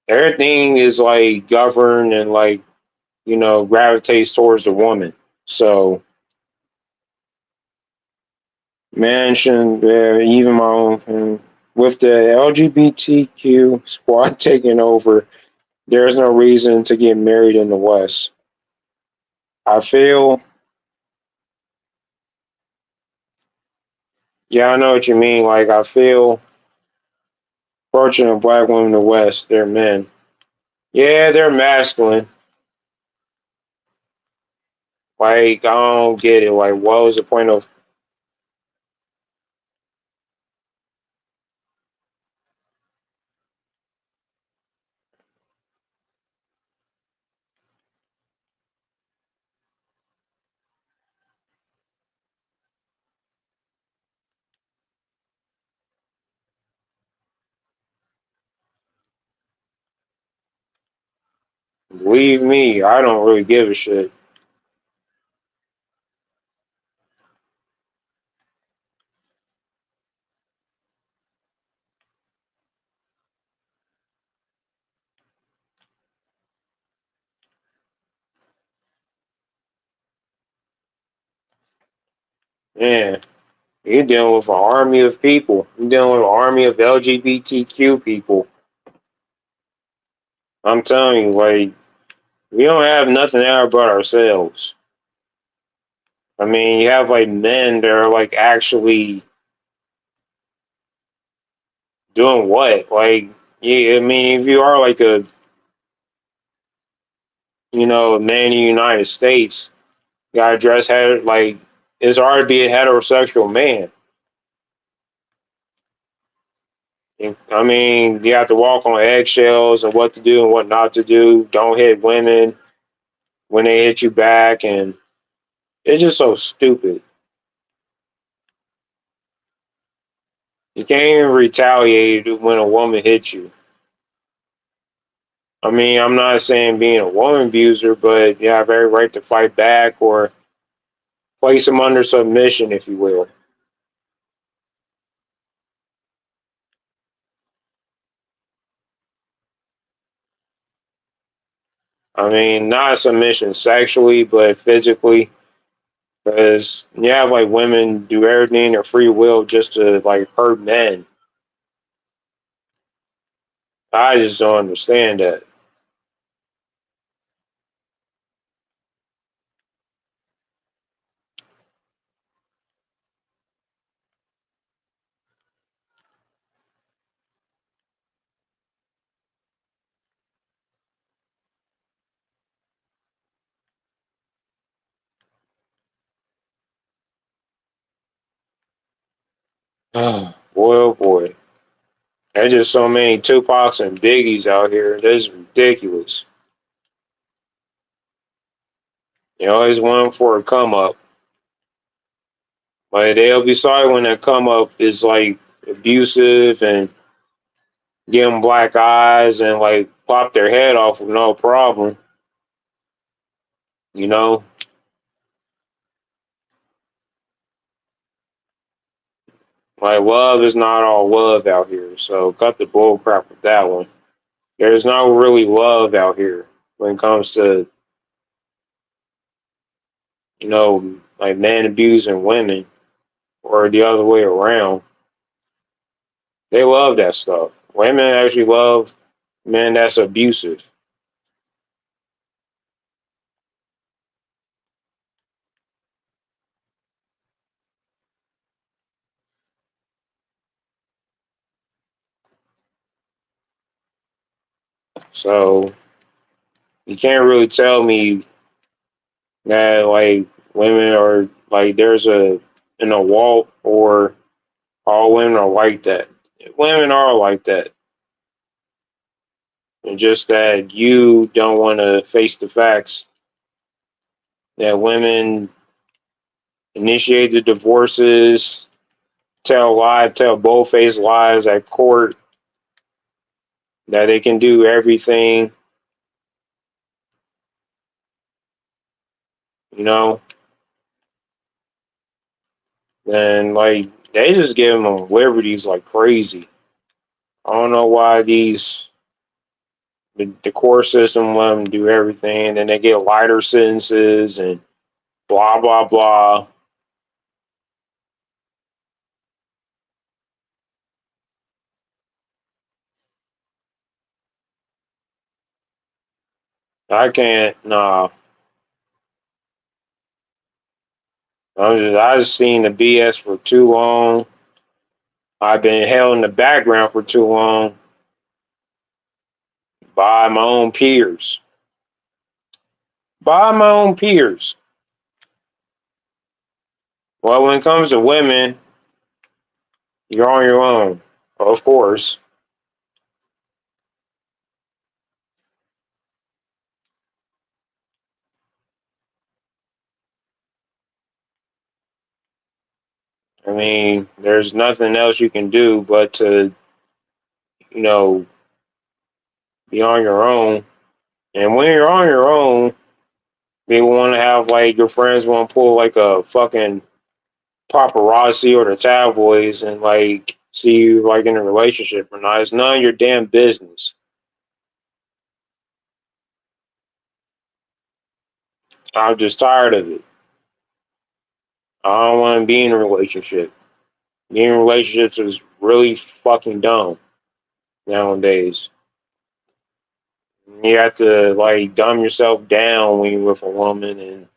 everything is like governed and like gravitates towards the woman. So, man, shouldn't even my own with the LGBTQ squad taking over. There's no reason to get married in the West. I feel, yeah, I know what you mean. Like, I feel fortunate black women in the West, they're men. Yeah, they're masculine. Like, I don't get it. Like, what was the point of, believe me, I don't really give a shit. Man, you're dealing with an army of people. You're dealing with an army of LGBTQ people. I'm telling you, like, we don't have nothing out but ourselves. I mean, you have like men that are like actually doing what? Like, yeah, I mean, if you are like a man in the United States, you gotta dress like it's hard to be a heterosexual man. I mean, you have to walk on eggshells and what to do and what not to do. Don't hit women when they hit you back, and it's just so stupid. You can't even retaliate when a woman hits you. I mean, I'm not saying being a woman abuser, but you have every right to fight back or place them under submission, if you will. I mean, not submission sexually, but physically, because you have like women do everything their free will just to like hurt men. I just don't understand that. Boy, oh boy, there's just so many Tupacs and Biggies out here. That's ridiculous. You always want them for a come up, but they'll be sorry when that come up is like abusive and give them black eyes and like pop their head off with no problem. You know, like love is not all love out here. So cut the bull crap with that one. There's no really love out here when it comes to like men abusing women or the other way around. They love that stuff. Women actually love men that's abusive. So you can't really tell me that like Women are like there's a wall, or all women are like that. Women are like that. And just that you don't want to face the facts that women initiate the divorces, tell bold-faced lies at court that they can do everything, you know, and like they just give them liberties like crazy. I don't know why the court system let them do everything, and then they get lighter sentences and blah blah blah. I can't. Nah, I just seen the BS for too long. I've been held in the background for too long by my own peers. By my own peers. Well, when it comes to women, you're on your own, of course. I mean, there's nothing else you can do but to, you know, be on your own. And when you're on your own, they want to have like your friends want to pull like a fucking paparazzi or the tabloids and like see you like in a relationship or not. It's none of your damn business. I'm just tired of it. I don't want to be in a relationship. Being in relationships is really fucking dumb nowadays. You have to like dumb yourself down when you're with a woman, and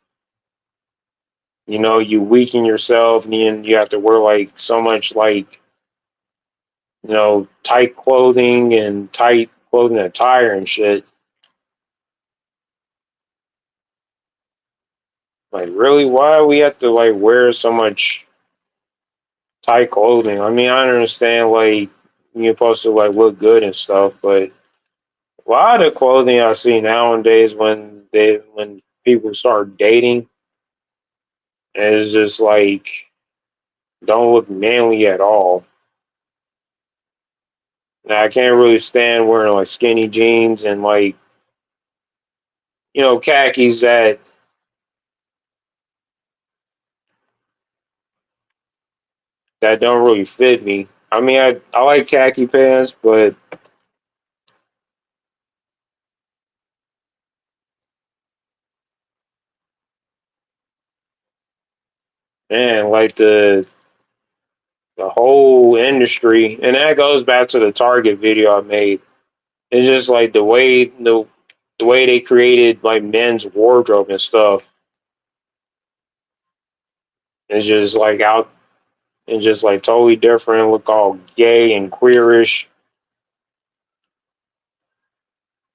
you weaken yourself, and then you have to wear like so much like tight clothing and tight clothing attire and shit. Like, really, why do we have to like wear so much tight clothing? I mean, I understand like you're supposed to like look good and stuff, but a lot of the clothing I see nowadays when people start dating is just like don't look manly at all. Now, I can't really stand wearing like skinny jeans and like khakis that don't really fit me. I mean, I like khaki pants, but man, like the whole industry, and that goes back to the Target video I made. It's just like the way they created like men's wardrobe and stuff is just like out and just like totally different. Look all gay and queerish.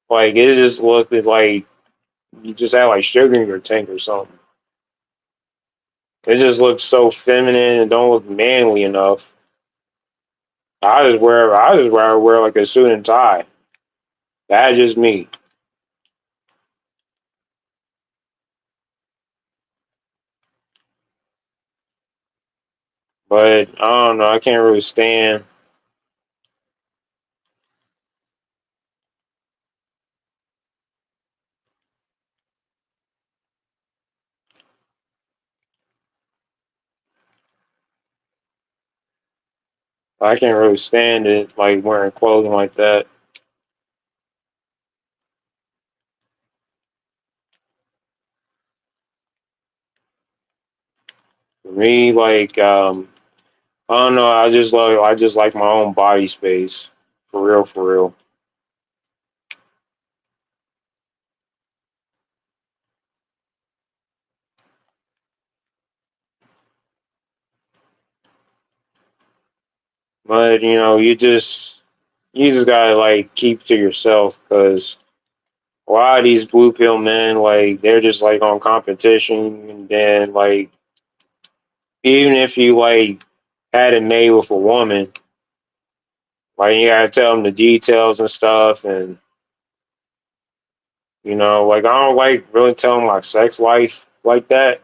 Like it just looked like you just had like sugar in your tank or something. It just looks so feminine and don't look manly enough. I just wear like a suit and tie. That's just me. But I don't know. I can't really stand. I can't really stand it like wearing clothing like that. For me, like I don't know. I just like my own body space. For real, for real. But you just gotta like keep to yourself because A lot of these blue pill men, like they're just like on competition, and then like even if you like had it made with a woman, like you gotta tell them the details and stuff, and like I don't like really telling my sex life like that.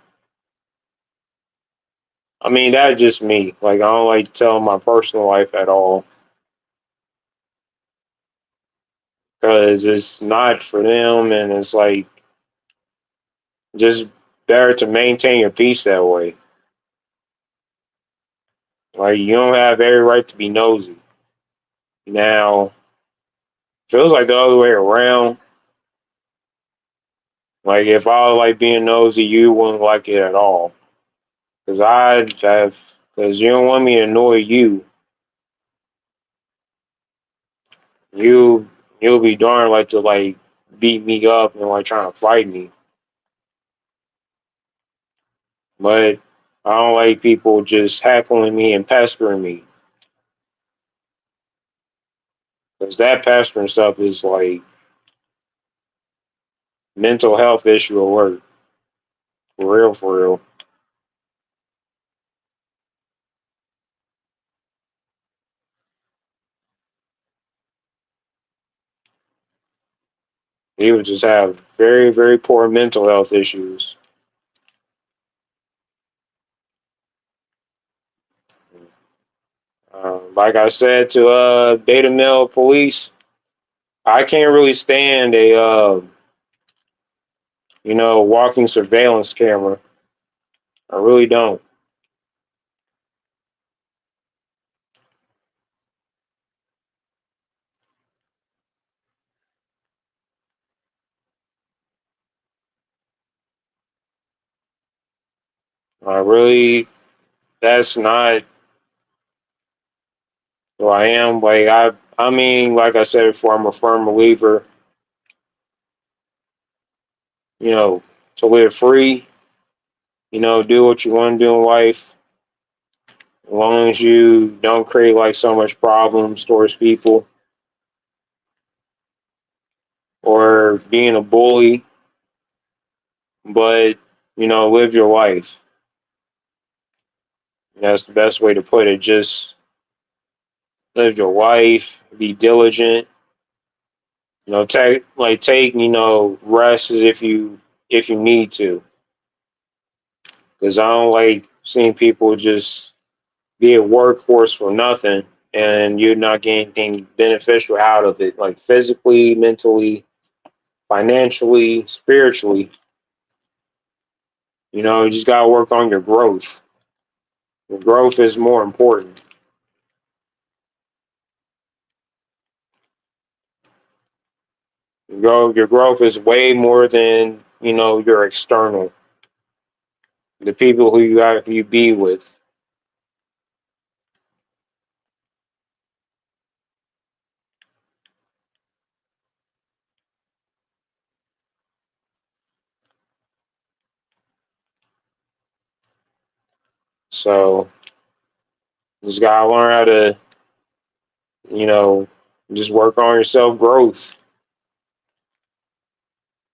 I mean, that's just me. Like I don't like telling my personal life at all because it's not for them, and it's like just better to maintain your peace that way. Like you don't have every right to be nosy. Now, feels like the other way around. Like if I was like being nosy, you wouldn't like it at all. Because you don't want me to annoy you. You you'll be darn like to like beat me up and like trying to fight me. But I don't like people just heckling me and pestering me. Because that pestering stuff is like mental health issue at work. For real, for real. He would just have very, very poor mental health issues. Like I said to Beta Male Police, I can't really stand a walking surveillance camera. I really don't. I really That's not who I am. Like I mean, like I said before, I'm a firm believer, you know, to live free, do what you want to do in life, as long as you don't create like so much problems towards people or being a bully, but live your life. That's the best way to put it. Just live your life, be diligent, take rest if you need to. Because I don't like seeing people just be a workhorse for nothing and you're not getting anything beneficial out of it, like physically, mentally, financially, spiritually. You just gotta work on your growth. Your growth is more important. Your growth is way more than your external, the people who you be with. So just gotta learn how to you know just work on your self growth.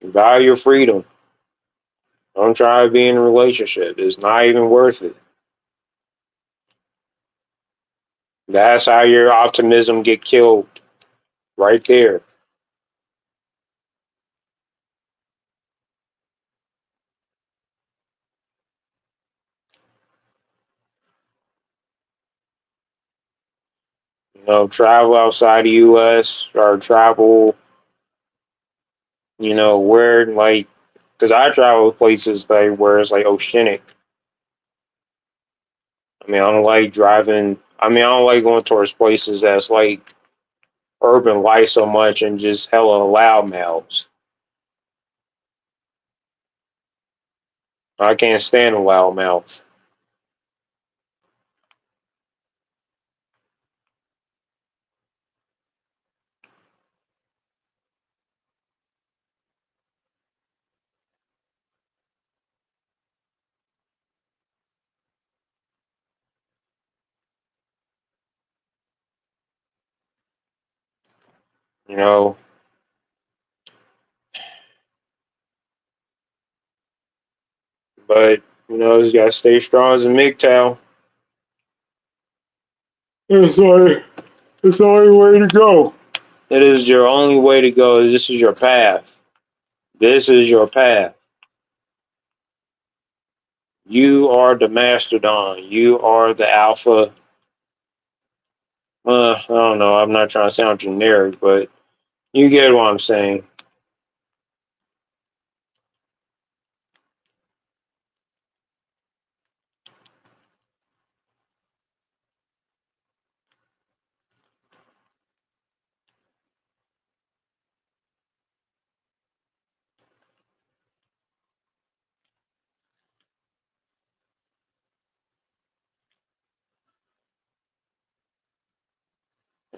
Value your freedom. Don't try to be in a relationship. It's not even worth it. That's how your optimism get killed right there. Travel outside the U.S. or travel, where like, because I travel places like where it's like oceanic. I mean, I don't like driving. I mean, I don't like going towards places that's like urban life so much and just hella loud mouths. I can't stand a loud mouth. You know, You know, you gotta stay strong as a MGTOW. It's like it's the only way to go. It is your only way to go. This is your path. This is your path. You are the mastodon. You are the alpha. I don't know. I'm not trying to sound generic, but you get what I'm saying.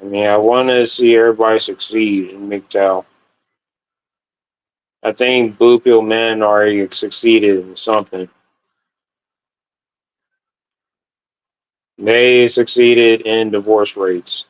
I mean, I want to see everybody succeed in MGTOW. I think Blue Pill Men already succeeded in something. They succeeded in divorce rates.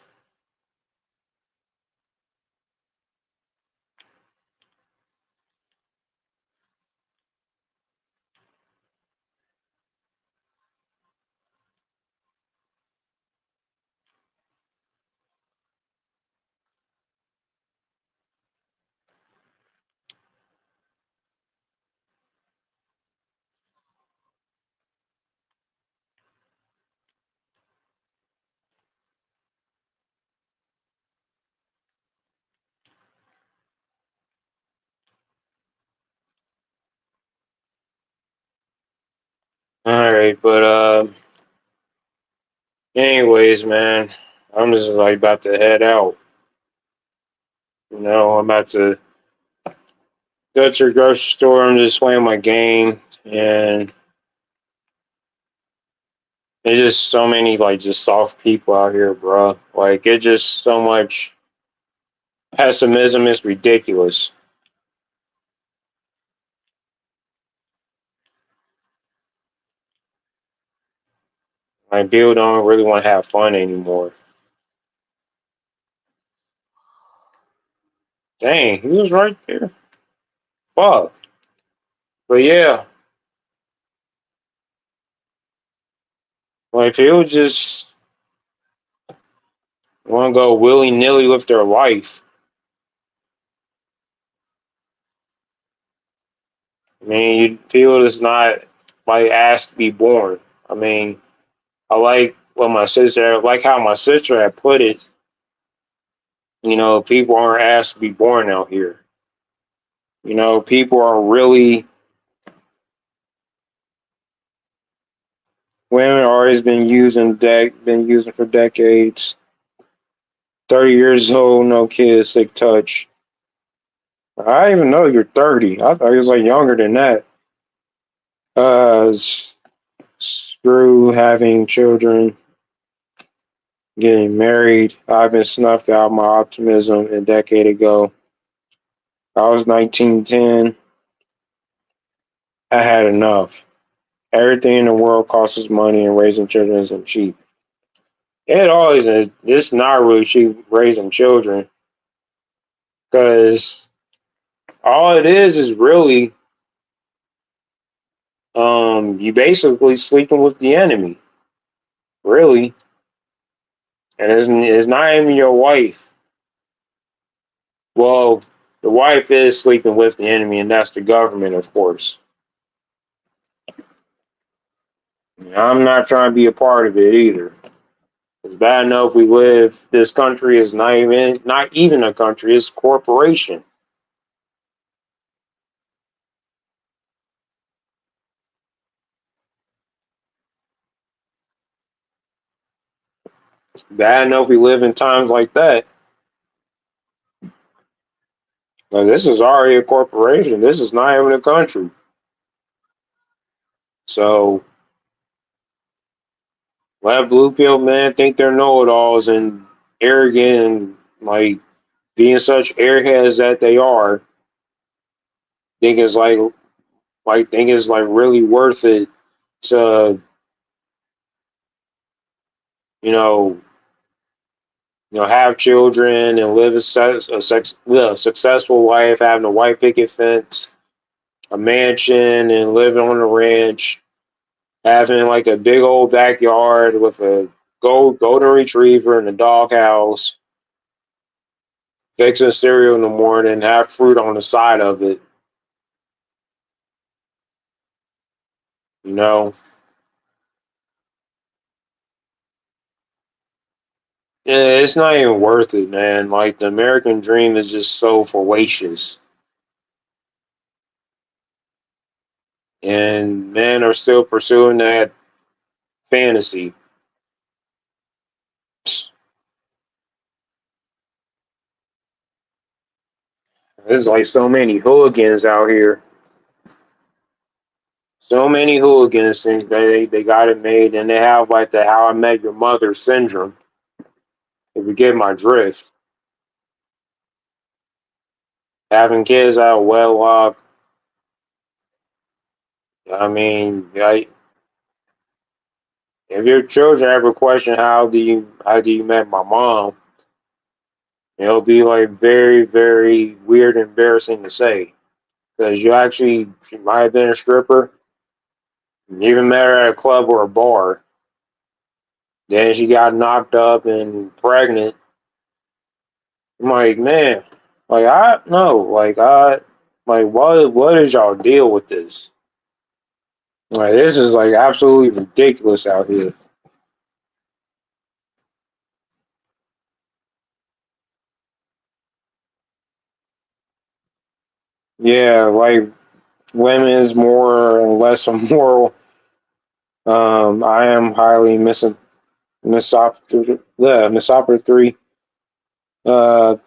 All right, but anyways, man, I'm just like about to head out. You know, I'm about to go to the grocery store. I'm just playing my game, and there's just so many like just soft people out here, bro. Like it's just so much pessimism. Is ridiculous. Like people don't really want to have fun anymore. Dang, he was right there. Fuck. But yeah, like people just want to go willy nilly with their life. I mean, you people is not like asked to be born. I mean, I like what my sister, like how my sister had put it. You know, people aren't asked to be born out here. You know, people are really women are always been using for decades. 30 years old, no kids, sick touch. I didn't even know you're 30. I thought he was like younger than that. Screw having children, getting married. I've been snuffed out my optimism a decade ago. I was 1910. I had enough. Everything in the world costs money, and raising children isn't cheap. It always is. It's not really cheap raising children because all it is really you basically sleeping with the enemy, really, and it's not even your wife. Well, the wife is sleeping with the enemy, and that's the government, of course. I'm not trying to be a part of it either. It's bad enough we live. This country is not even a country. It's a corporation. Bad enough we live in times like that. Like, this is already a corporation. This is not even a country. So let blue pill men think they're know-it-alls and arrogant and like being such airheads that they are. Think it's think it's like really worth it to you know have children and live a successful life, having a white picket fence, a mansion, and living on a ranch. having like a big old backyard with a golden retriever in the doghouse, fixing cereal in the morning, have fruit on the side of it, you know. Yeah, it's not even worth it, man. Like the American dream is just so fallacious, and men are still pursuing that fantasy. There's like so many hooligans out here. So many hooligans think they got it made, and they have like the "How I Met Your Mother" syndrome. If you get my drift, having kids out of wedlock. I mean, like, if your children ever question how do you met my mom, it'll be like very very weird, and embarrassing to say because she might have been a stripper, you even met her at a club or a bar. Then she got knocked up and pregnant. I'm like, man, like I no, like what is y'all deal with this? Like this is like absolutely ridiculous out here. Yeah, like women is more or less immoral. I am highly misophory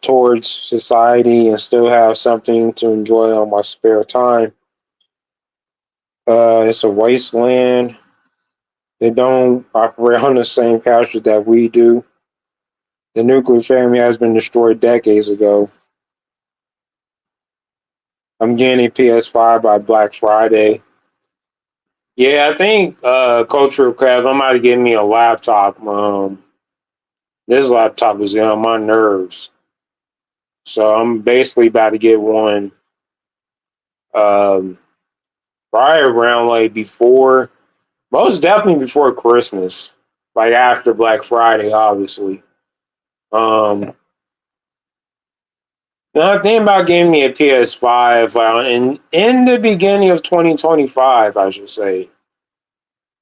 towards society and still have something to enjoy on my spare time. It's a wasteland. They don't operate on the same culture that we do. The nuclear family has been destroyed decades ago. I'm getting a PS5 by Black Friday. Yeah, I think cultural crafts. I'm about to get me a laptop. This laptop is getting on my nerves, so I'm basically about to get one. Um, Probably around like before, most definitely before Christmas, like after Black Friday, obviously. Um, Now, I think about getting me a PS5 in the beginning of 2025, I should say.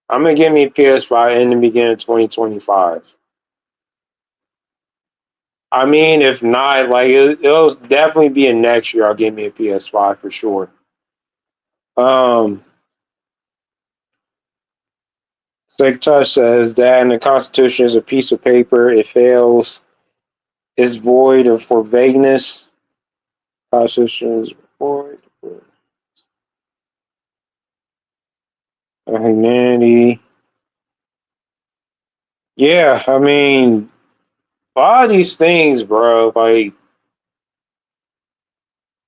I'm gonna get me a PS5 in the beginning of 2025. I mean, if not, like it'll definitely be in next year. I'll get me a PS5 for sure. Um, Sick Touch says that and the Constitution is a piece of paper. It fails. It's void of for vagueness. Constitution is void of humanity. Yeah, I mean, a lot of these things, bro. Like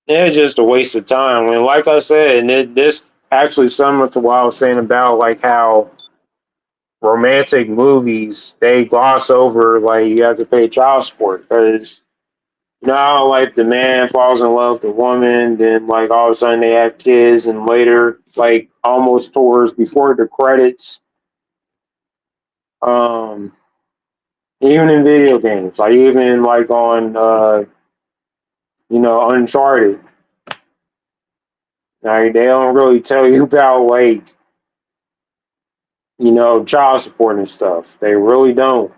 it's just a waste of time. And like I said, this actually similar to what I was saying about like how romantic movies they gloss over like you have to pay child support because now like the man falls in love with the woman, then like all of a sudden they have kids, and later like almost towards before the credits, um, even in video games, like even like on Uncharted, like they don't really tell you about like child support and stuff. They really don't.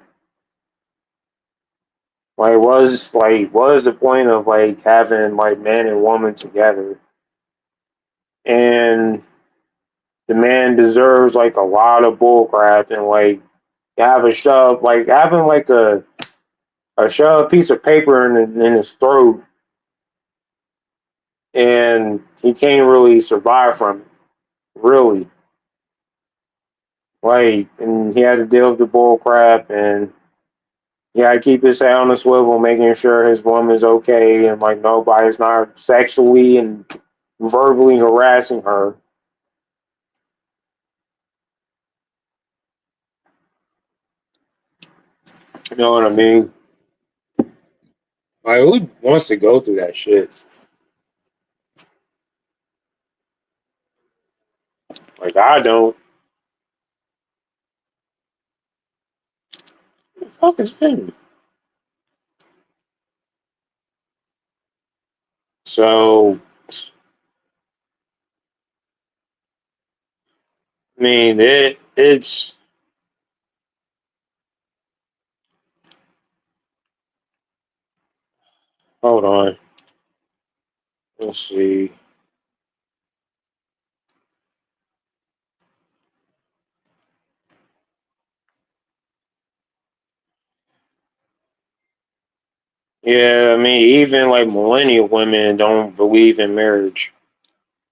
What is the point of like having like man and woman together? And the man deserves like a lot of bull crap and like have a shove like having like a shove piece of paper in his throat and he can't really survive from it. Really. Like and he had to deal with the bull crap and yeah, I keep his head on the swivel, making sure his woman's okay and like nobody's not sexually and verbally harassing her. You know what I mean? Like who wants to go through that shit? Like I don't. fuck is him? So, I mean, it's hold on. Let's see. Yeah, I mean, even like millennial women don't believe in marriage.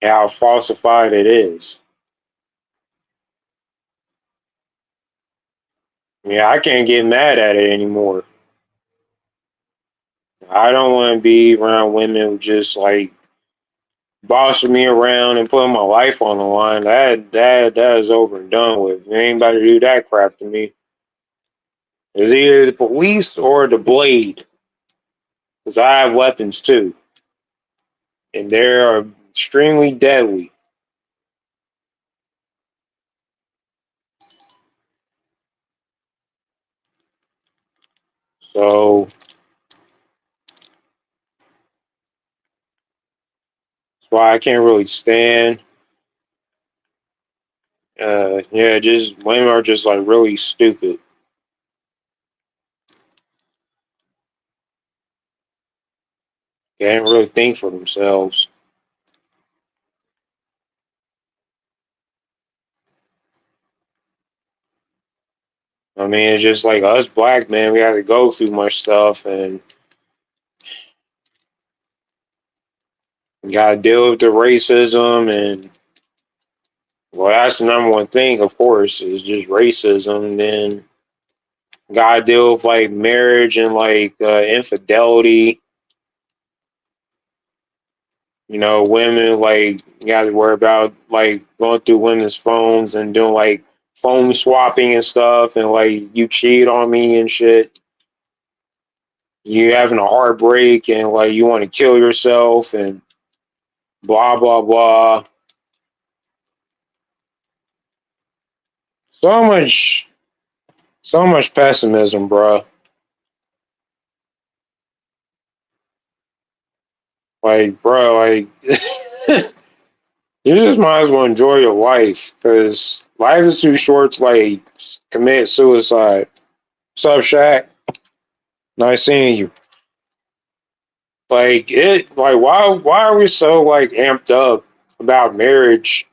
How falsified it is. Yeah, I can't get mad at it anymore. I don't want to be around women who just like bossing me around and putting my life on the line. That is over and done with. There ain't about to do that crap to me. It's either the police or the blade, because I have weapons too, and they are extremely deadly. So that's why I can't really stand. Yeah, just women are just like really stupid. They can't really think for themselves. I mean, it's just like us black men, we have to go through much stuff and got to deal with the racism. And well, that's the number one thing, of course, is just racism. Then got to deal with like marriage and like infidelity. You know, women like you got to worry about like going through women's phones and doing like phone swapping and stuff, and like you cheat on me and shit. You having a heartbreak and like you want to kill yourself and blah blah blah. So much, so much pessimism, bro. Like, bro, like you just might as well enjoy your life because life is too short to like commit suicide. What's up, Shaq? Nice seeing you. Like it, like why are we so like amped up about marriage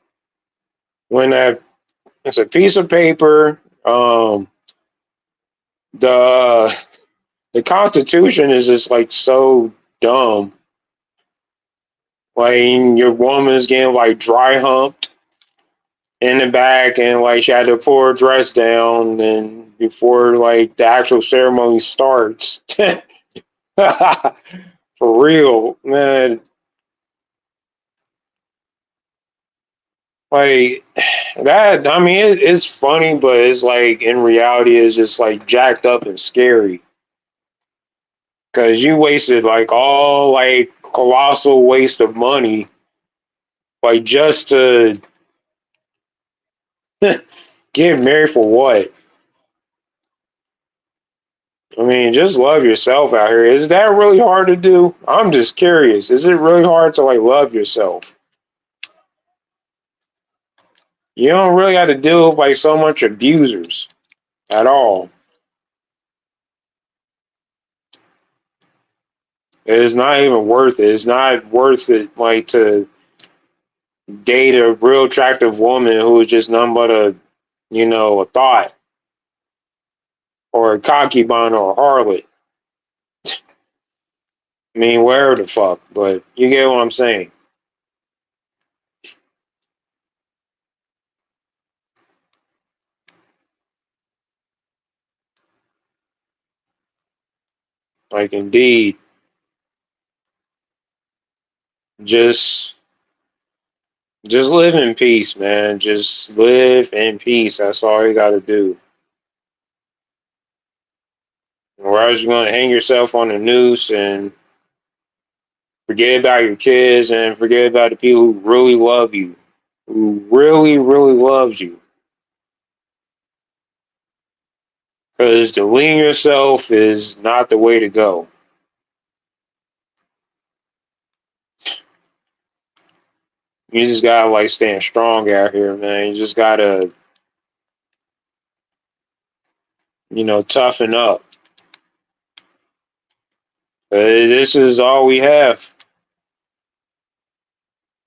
when that it's a piece of paper? The the Constitution is just like so dumb. Like your woman's getting like dry humped in the back, and like she had to pull her dress down, and before like the actual ceremony starts. For real, man. Like that. I mean, it's funny, but it's like in reality, it's just like jacked up and scary because you wasted like all like colossal waste of money, like just to get married for what? I mean, just love yourself out here. Is that really hard to do? I'm just curious. Is it really hard to like love yourself? You don't really have to deal with like so much abusers at all. It's not even worth it. It's not worth it like to date a real attractive woman who is just nothing but a a thought or a concubine or a harlot. I mean, where the fuck? But you get what I'm saying. Like indeed, just just live in peace, man. Just live in peace. That's all you got to do. Or else you're gonna hang yourself on a noose and forget about your kids and forget about the people who really love you, who really, really loves you. Because deleting yourself is not the way to go. You just gotta like stand strong out here, man. You just gotta, toughen up. This is all we have.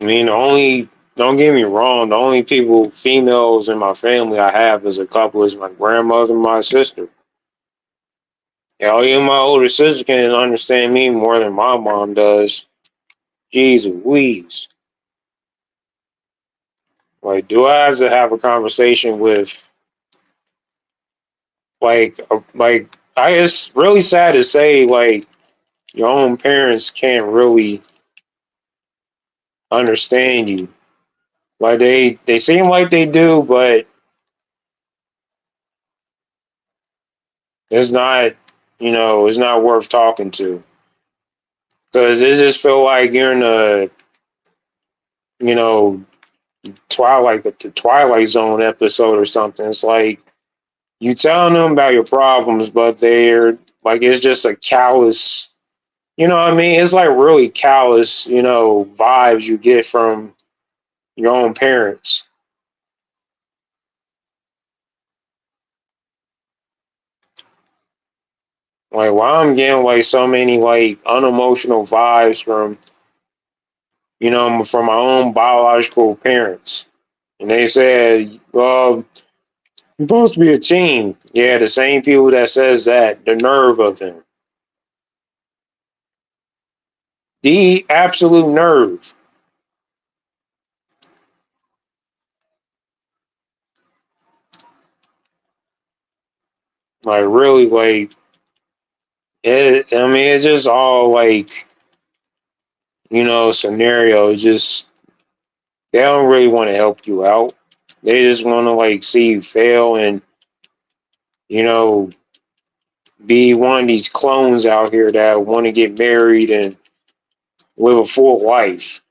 I mean, don't get me wrong, the only people, females in my family I have as a couple is my grandmother and my sister. Yeah, even my older sister can understand me more than my mom does. Jeez Louise. Like, do I have to have a conversation with, it's really sad to say, like, your own parents can't really understand you. Like, they seem like they do, but it's not, it's not worth talking to. Because it just feel like you're in a, you know, the Twilight Zone episode or something. It's like you telling them about your problems, but they're like it's just a callous. You know what I mean? It's like really callous, vibes you get from your own parents. Like, why I'm getting like so many like unemotional vibes from, from my own biological parents. And they said, well, you're supposed to be a team. Yeah, the same people that says that, the nerve of them. The absolute nerve. Like really like I mean it's just all like, scenario. It's just they don't really want to help you out. They just want to like see you fail and, you know, be one of these clones out here that want to get married and live a full life.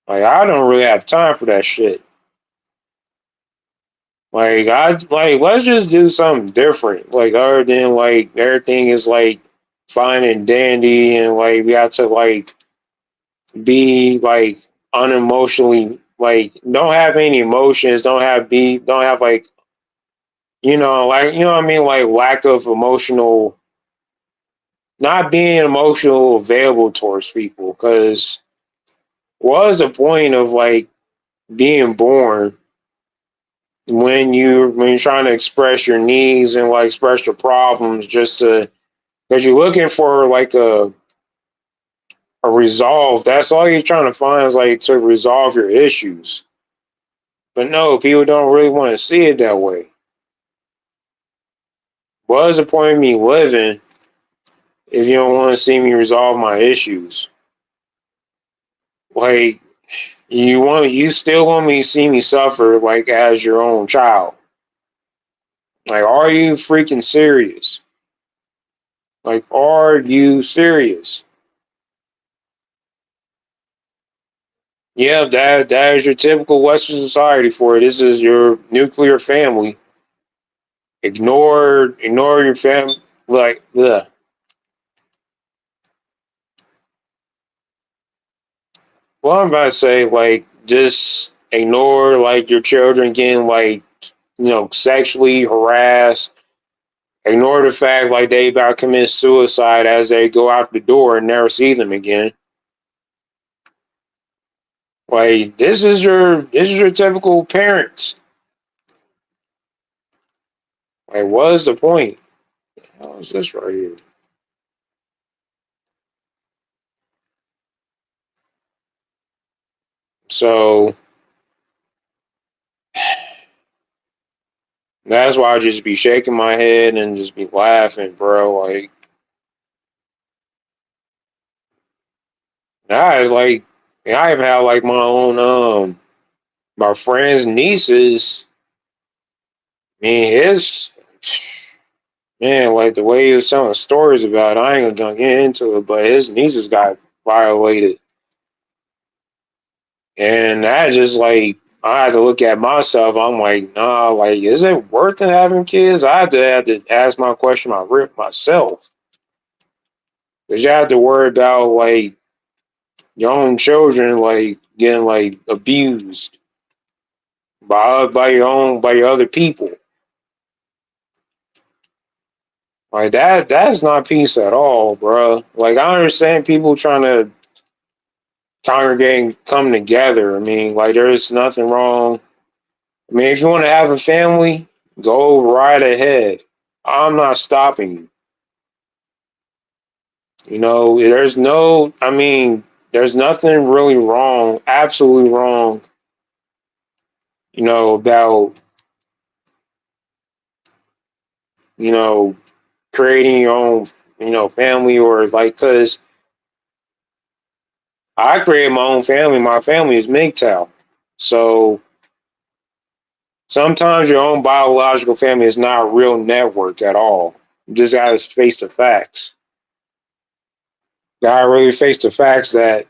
Like I don't really have time for that shit. Like let's just do something different. Like other than like everything is like fine and dandy and like we have to like be like unemotionally like don't have any emotions, don't have like like what I mean, like lack of emotional not being emotional available towards people because what is the point of like being born when you're trying to express your needs and like express your problems just to because you're looking for like a resolve. That's all you're trying to find is like to resolve your issues. But no, people don't really want to see it that way. What's the point of me living if you don't want to see me resolve my issues? Like you still want me to see me suffer like as your own child. Like, are you freaking serious? Like, are you serious? Yeah, that is your typical Western society for it. This is your nuclear family. Ignore your family. Like, ugh. Well, I'm about to say, like, just ignore like your children getting like, sexually harassed. Ignore the fact like they about to commit suicide as they go out the door and never see them again. Like, this is your typical parents. Like, what is the point? How is this right here? So that's why I just be shaking my head and just be laughing, bro. Like I like I even have like my own my friends' nieces. I mean, his man, like the way he was telling stories about it, I ain't gonna get into it, but his nieces got violated. And that just like I had to look at myself. I'm like, nah, like, is it worth it having kids? I had to ask my question myself. Because you have to worry about like your own children like getting like abused by your other people. Like that's not peace at all, bro. Like I understand people trying to congregate and come together. I mean, like there's nothing wrong. I mean, if you want to have a family, go right ahead. I'm not stopping you. You know, I mean, there's nothing really wrong, absolutely wrong, about, you know, creating your own, family or like, cause I created my own family. My family is MGTOW. So sometimes your own biological family is not a real network at all. You just gotta face the facts. Gotta really face the facts that,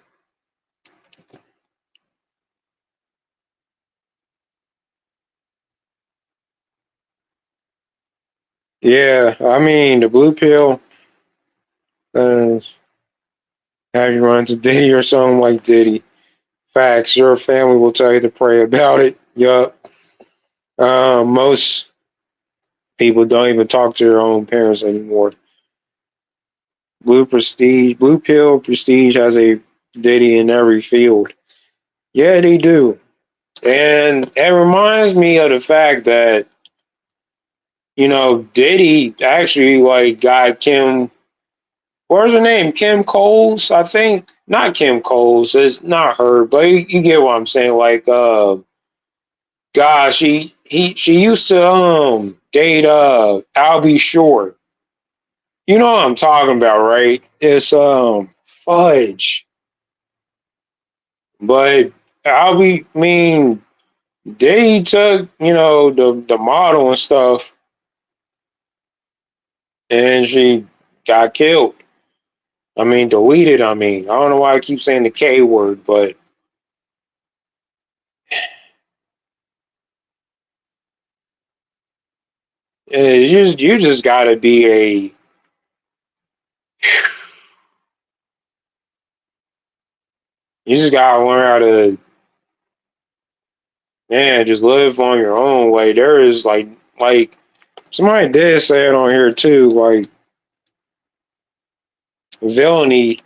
yeah, I mean, the blue pill, uh, have you run into Diddy or something like Diddy. Facts. Your family will tell you to pray about it. Yup. Most people don't even talk to their own parents anymore. Blue pill prestige has a Diddy in every field. Yeah, they do. And it reminds me of the fact that, Diddy actually like got Kim, what's her name? Kim Coles, I think. Not Kim Coles, it's not her, but you get what I'm saying. Like gosh, she used to date Albie Shore. You know what I'm talking about, right? It's fudge. But Albie, I mean, they took, the model and stuff, and she got killed. I mean, deleted. I mean, I don't know why I keep saying the K word, but you just gotta be you just gotta learn how to, man, just live on your own. Like there is like somebody did say it on here too. Like villainy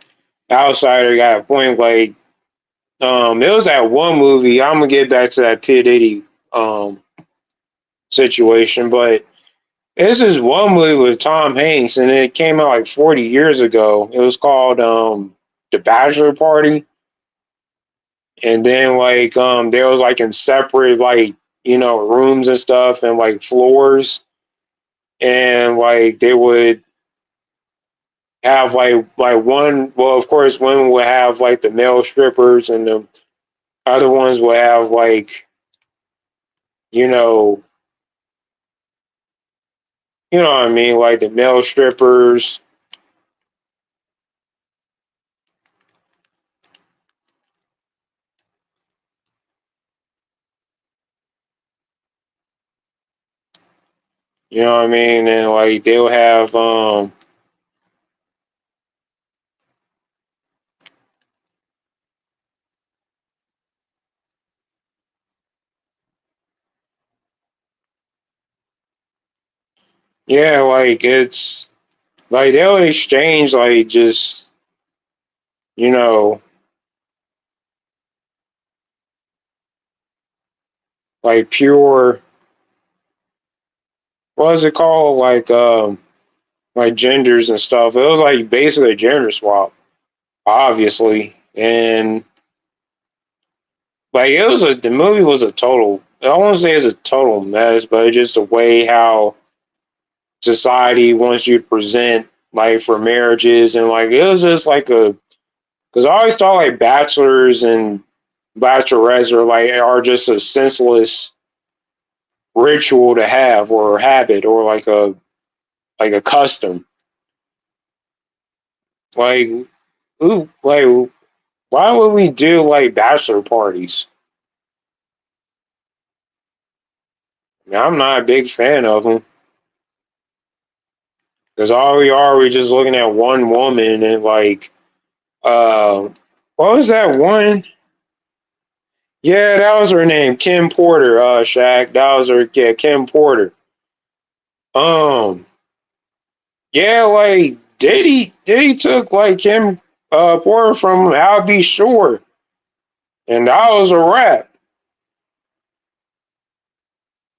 outsider got a point. Like it was that one movie. I'm gonna get back to that P Diddy um situation, but this is one movie with Tom Hanks, and it came out like 40 years ago. It was called The Bachelor Party, and then like there was like in separate like rooms and stuff and like floors, and like they would have like one. Well, of course, women would have like the male strippers, and the other ones would have like you know what I mean, like the male strippers. You know what I mean, and like they would have yeah, like it's like they'll exchange like just you know like pure, what is it called, like genders and stuff. It was like basically a gender swap, obviously, and like the movie was a total. I won't say it's a total mess, but it's just the way how society wants you to present like for marriages, and like it was just like a, because I always thought like bachelors and bachelorettes are just a senseless ritual to have or habit or like a custom. Like, ooh, like why would we do like bachelor parties? Now, I'm not a big fan of them because all we are, we're just looking at one woman and like, uh, what was that one? Yeah, that was her name, Kim Porter. Shaq, that was her. Yeah, Kim Porter. Um, yeah, like Diddy took like Kim Porter from Al B. Shore, and that was a wrap.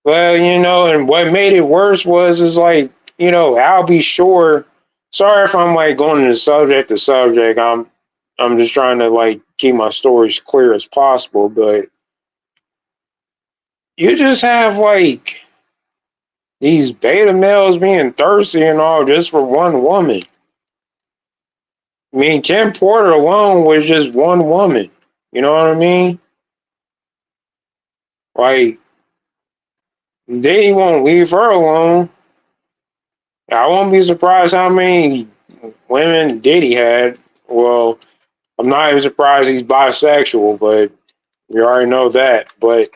Well, and what made it worse was is like, Al B. Shore. Sorry if I'm like going to subject to subject. I'm just trying to like keep my stories clear as possible, but you just have like these beta males being thirsty and all just for one woman. I mean, Kim Porter alone was just one woman. You know what I mean? Like, they won't leave her alone. I won't be surprised how many women Diddy had. Well, I'm not even surprised he's bisexual, but you already know that. But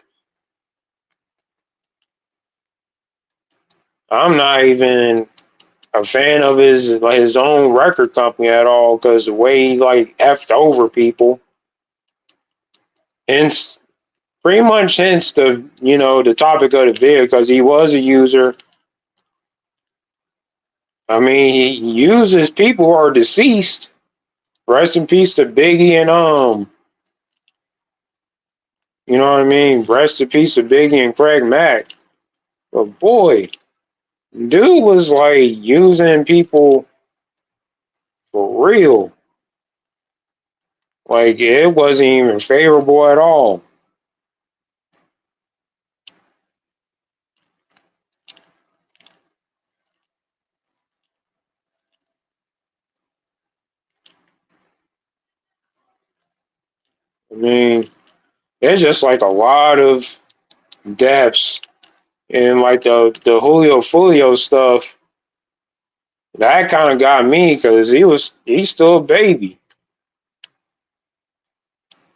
I'm not even a fan of his own record company at all because the way he like effed over people, hence pretty much hence the topic of the video because he was a user. I mean, he uses people who are deceased. Rest in peace to Biggie and you know what I mean. Rest in peace to Biggie and Craig Mack. But boy, dude was like using people for real. Like it wasn't even favorable at all. I mean, there's just like a lot of depths and like the Julio Fulio stuff. That kind of got me because he's still a baby.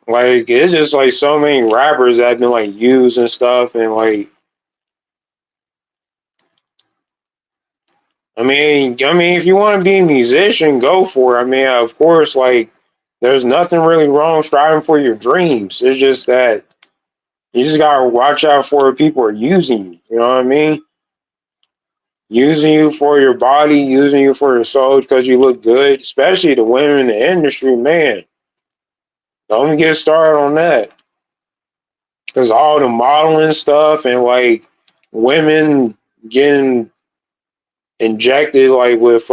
Like it's just like so many rappers that have been like used and stuff, and like I mean, if you want to be a musician, go for it. I mean, of course, like there's nothing really wrong striving for your dreams. It's just that you just gotta watch out for what people are using you. You know what I mean? Using you for your body, using you for your soul because you look good, especially the women in the industry, man. Don't even get started on that. Because all the modeling stuff and like women getting injected like with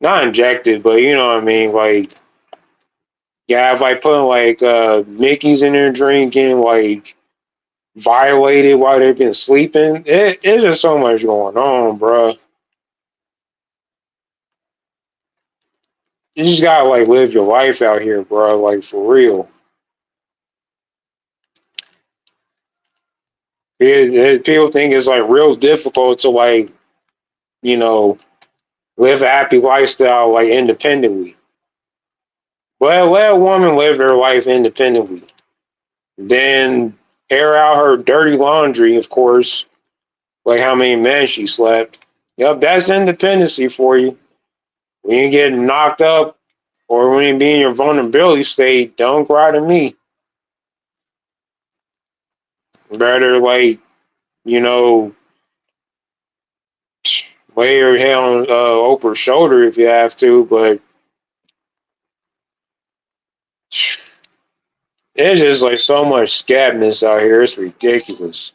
not injected, but you know what I mean, like yeah, if like putting like Mickey's in their drinking, like violated while they've been sleeping. It's just so much going on, bro. You just gotta like live your life out here, bro. Like for real. People think it's like real difficult to like, you know, live a happy lifestyle like independently. Well, let a woman live her life independently. Then air out her dirty laundry, of course, like how many men she slept. Yep, that's independency for you. When you get knocked up or when you be in your vulnerability state, don't cry to me. Better like, you know, lay your head on Oprah's shoulder if you have to, but there's just like so much scabness out here. It's ridiculous.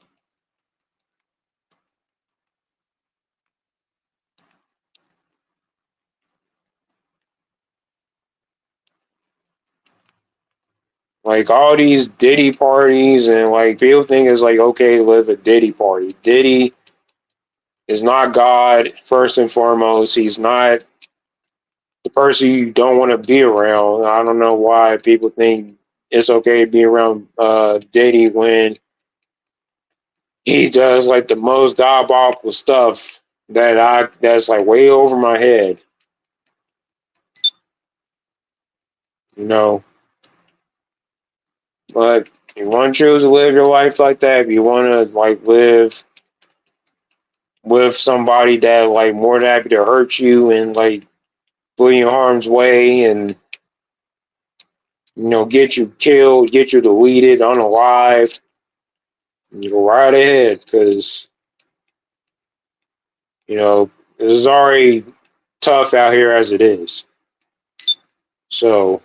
Like all these Diddy parties and like people think it's like okay to live a Diddy party. Diddy is not God first and foremost. He's not the person you don't want to be around. I don't know why people think it's okay to be around Diddy when he does like the most diabolical stuff that's like way over my head. You know, but You want to choose to live your life like that, if you want to like live with somebody that like more than happy to hurt you and like put you in harm's way and get you killed, get you deleted, unalive, you go right ahead because this is already tough out here as it is. So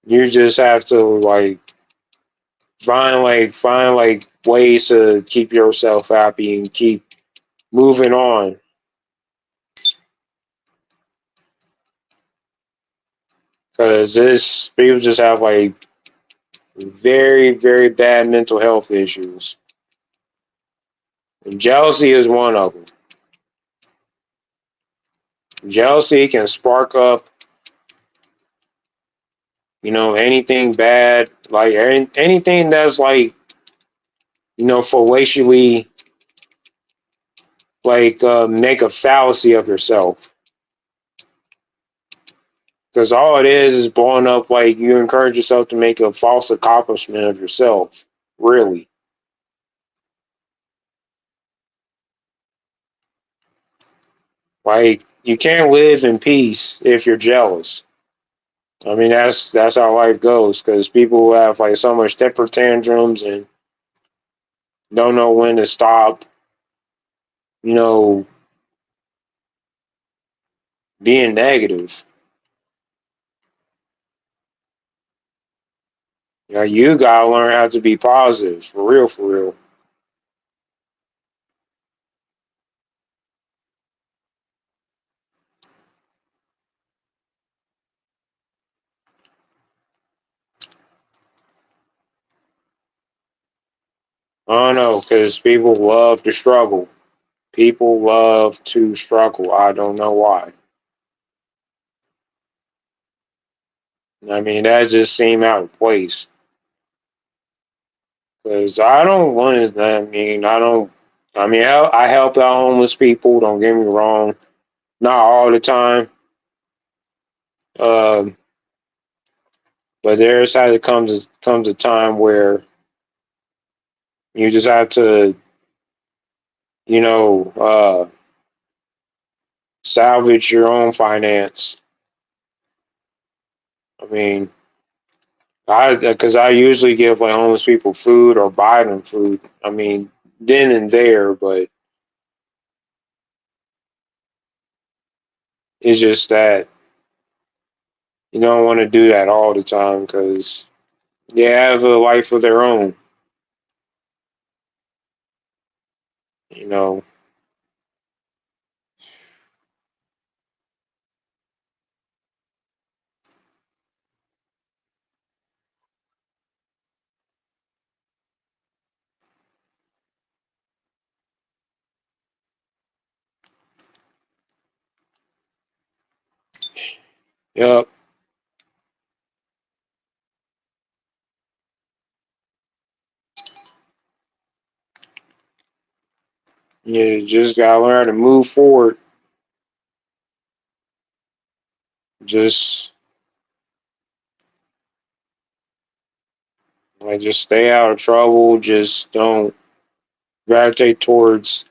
you just have to like find ways to keep yourself happy and keep moving on. Because this people just have like very, very bad mental health issues. And jealousy is one of them. Jealousy can spark up, anything bad, like anything that's like, fallaciously like make a fallacy of yourself. Because all it is blowing up like you encourage yourself to make a false accomplishment of yourself. Really. Like you can't live in peace if you're jealous. I mean that's how life goes because people have like so much temper tantrums and don't know when to stop, you know, being negative. You gotta learn how to be positive, for real, for real. I don't know, because people love to struggle. People love to struggle. I don't know why. I mean, that just seemed out of place. Because I don't want to, I mean, I don't, I mean, I help out homeless people, don't get me wrong. Not all the time. Um, but there's how it comes a time where you just have to, you know, uh, salvage your own finance. I mean, because I usually give like homeless people food or buy them food. I mean, then and there, but it's just that you don't want to do that all the time because they have a life of their own. You know, yep. You just gotta learn how to move forward. Just just stay out of trouble. Just don't gravitate towards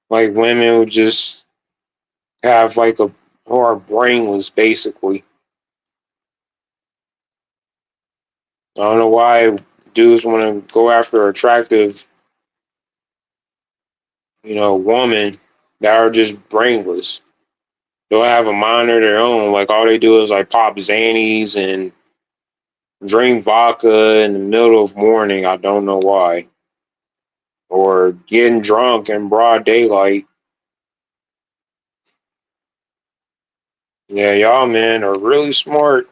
like women who just have like a who are brainless, basically. I don't know why dudes want to go after attractive, woman that are just brainless. They don't have a mind of their own. Like all they do is like pop Xannies and drink vodka in the middle of morning. I don't know why. Or getting drunk in broad daylight. Yeah, y'all men are really smart.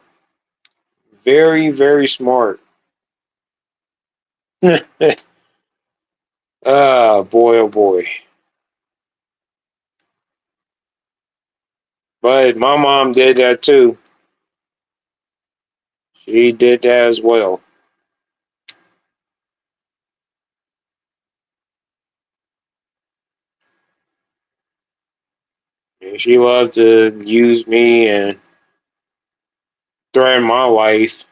Very, very smart. Ah, boy, oh boy. But my mom did that too. She did that as well. And she loved to use me and threaten my life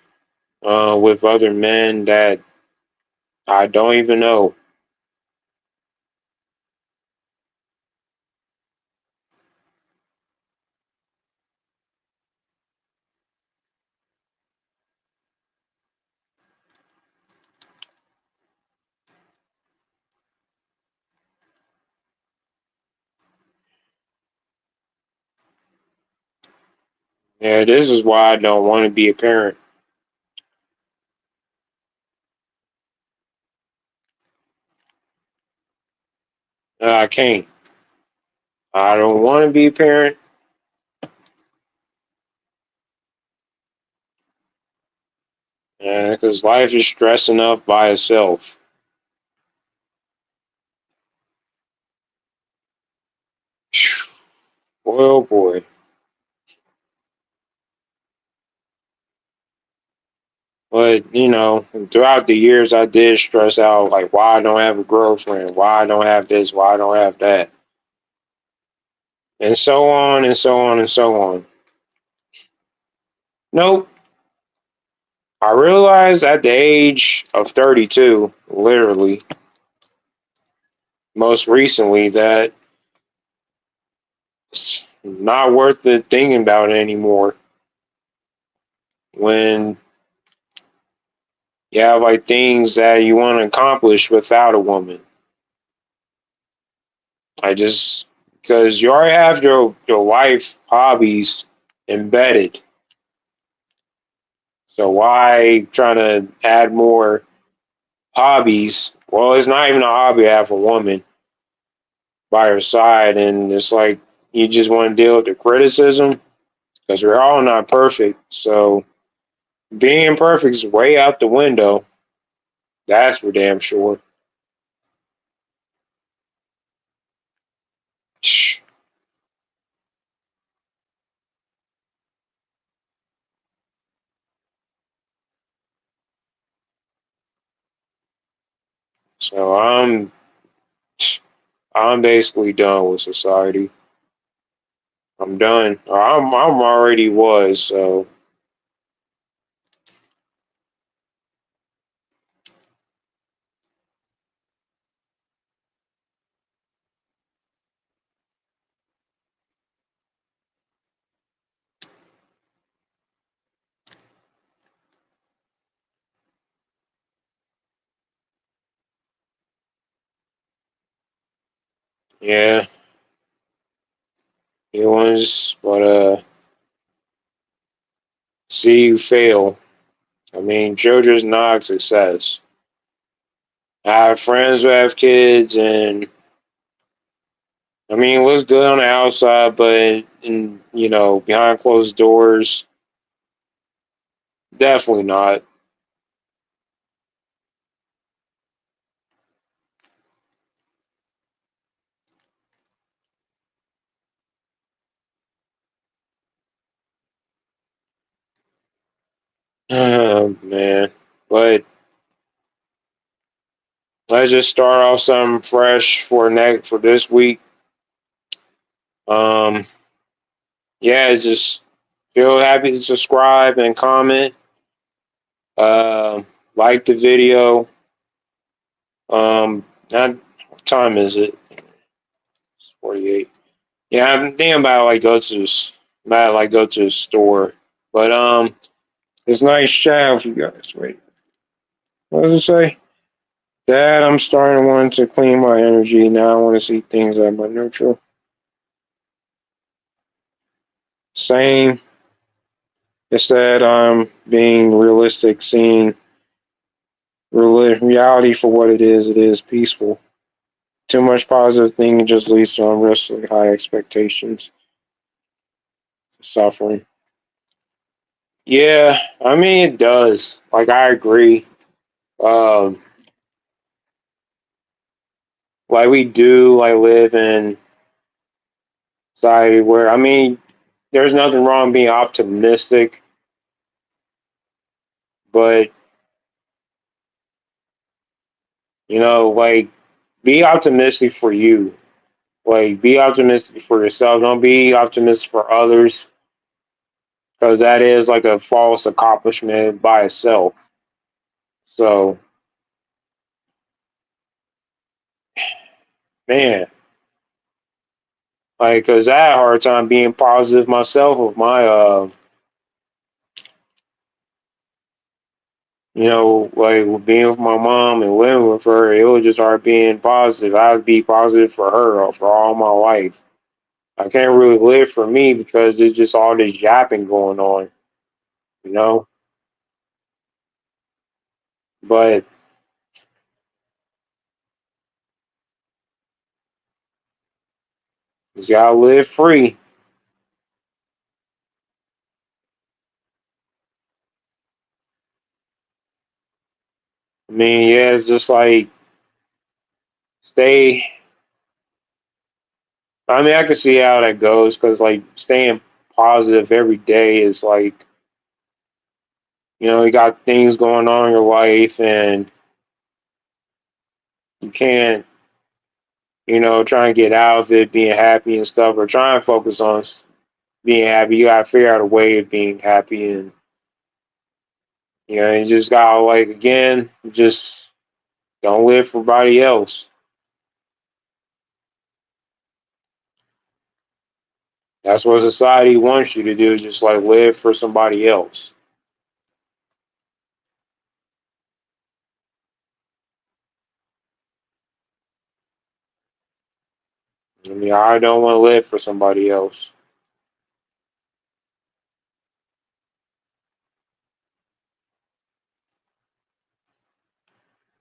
with other men that I don't even know. Yeah, this is why I don't want to be a parent. I can't. I don't want to be a parent because life is stress enough by itself. Boy, oh boy. But, throughout the years, I did stress out, like, why I don't have a girlfriend, why I don't have this, why I don't have that, and so on and so on and so on. Nope. I realized at the age of 32, literally, most recently, that it's not worth it thinking about it anymore when you have, like, things that you want to accomplish without a woman. I just, because you already have your life hobbies embedded. So why trying to add more hobbies? Well, it's not even a hobby to have a woman by your side, and it's like you just want to deal with the criticism because we're all not perfect. So being perfect is way out the window. That's for damn sure. So I'm basically done with society. I'm done. I'm already was. So yeah, it was. But see you fail. I mean, JoJo's not a success. I have friends who have kids, and I mean, it looks good on the outside, but behind closed doors, definitely not. Man, but let's just start off something fresh for this week. Um, yeah, just feel happy to subscribe and comment. Uh, like the video. Not what time is it? It's 48. Yeah, I'm thinking about like go to the store. But it's nice chatting with you guys. Wait, what does it say? Dad, I'm starting to want to clean my energy. Now I want to see things at my neutral. Same. Instead, I'm being realistic, seeing reality for what it is. It is peaceful. Too much positive thinking just leads to unrealistic high expectations, suffering. Yeah, I mean it does. Like I agree. Um, like we do like live in society where I mean there's nothing wrong being optimistic, but like be optimistic for you. Like be optimistic for yourself. Don't be optimistic for others because that is like a false accomplishment by itself. So, man, like, cause I had a hard time being positive myself with my, like with being with my mom and living with her. It was just hard being positive. I would be positive for her for all my life. I can't really live for me because there's just all this yapping going on, you know. But you gotta live free. I mean, yeah, it's just like stay. I mean, I can see how that goes because like staying positive every day is like, you got things going on in your life and you can't, try and get out of it being happy and stuff or try and focus on being happy. You gotta figure out a way of being happy and, you just gotta like, again, just don't live for somebody else. That's what society wants you to do, just like live for somebody else. I mean, I don't want to live for somebody else.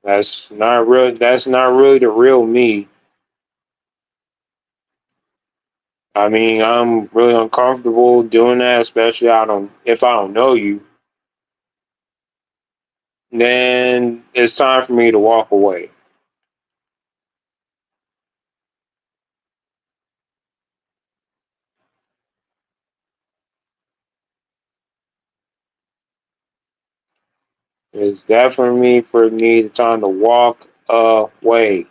That's not really the real me. I mean, I'm really uncomfortable doing that, especially if I don't know you. Then it's time for me to walk away. It's definitely for me the time to walk away.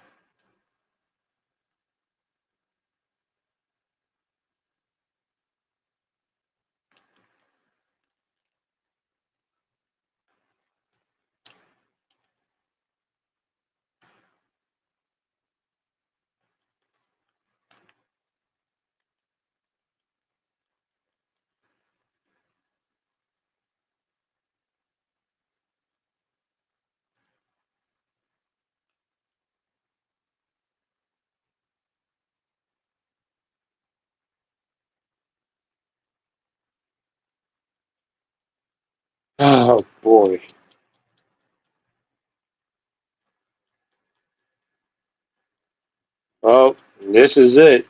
Oh boy. Well, this is it.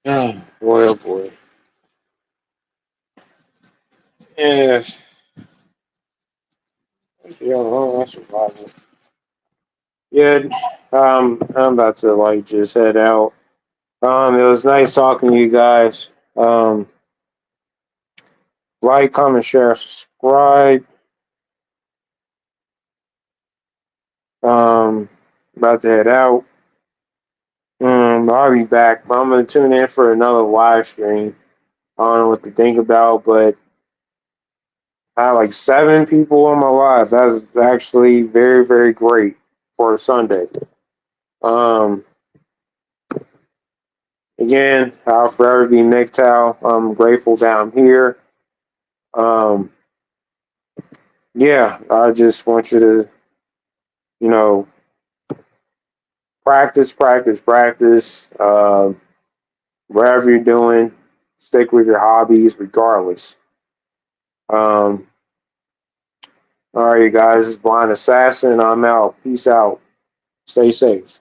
Oh boy, oh boy. Yeah, yeah, well, that's survival. Yeah, I'm about to like just head out. It was nice talking to you guys. Like, comment, share, subscribe. Um, About to head out. I'll be back. I'm gonna tune in for another live stream. I don't know what to think about, but I had like 7 people on my live. That's actually very, very great for a Sunday. Um, Again, I'll forever be MGTOW. I'm grateful that I'm here. Um, yeah, I just want you to, you know, practice, practice, practice. Whatever you're doing, stick with your hobbies regardless. Um, all right, you guys, it's Blind Assassin. I'm out. Peace out. Stay safe.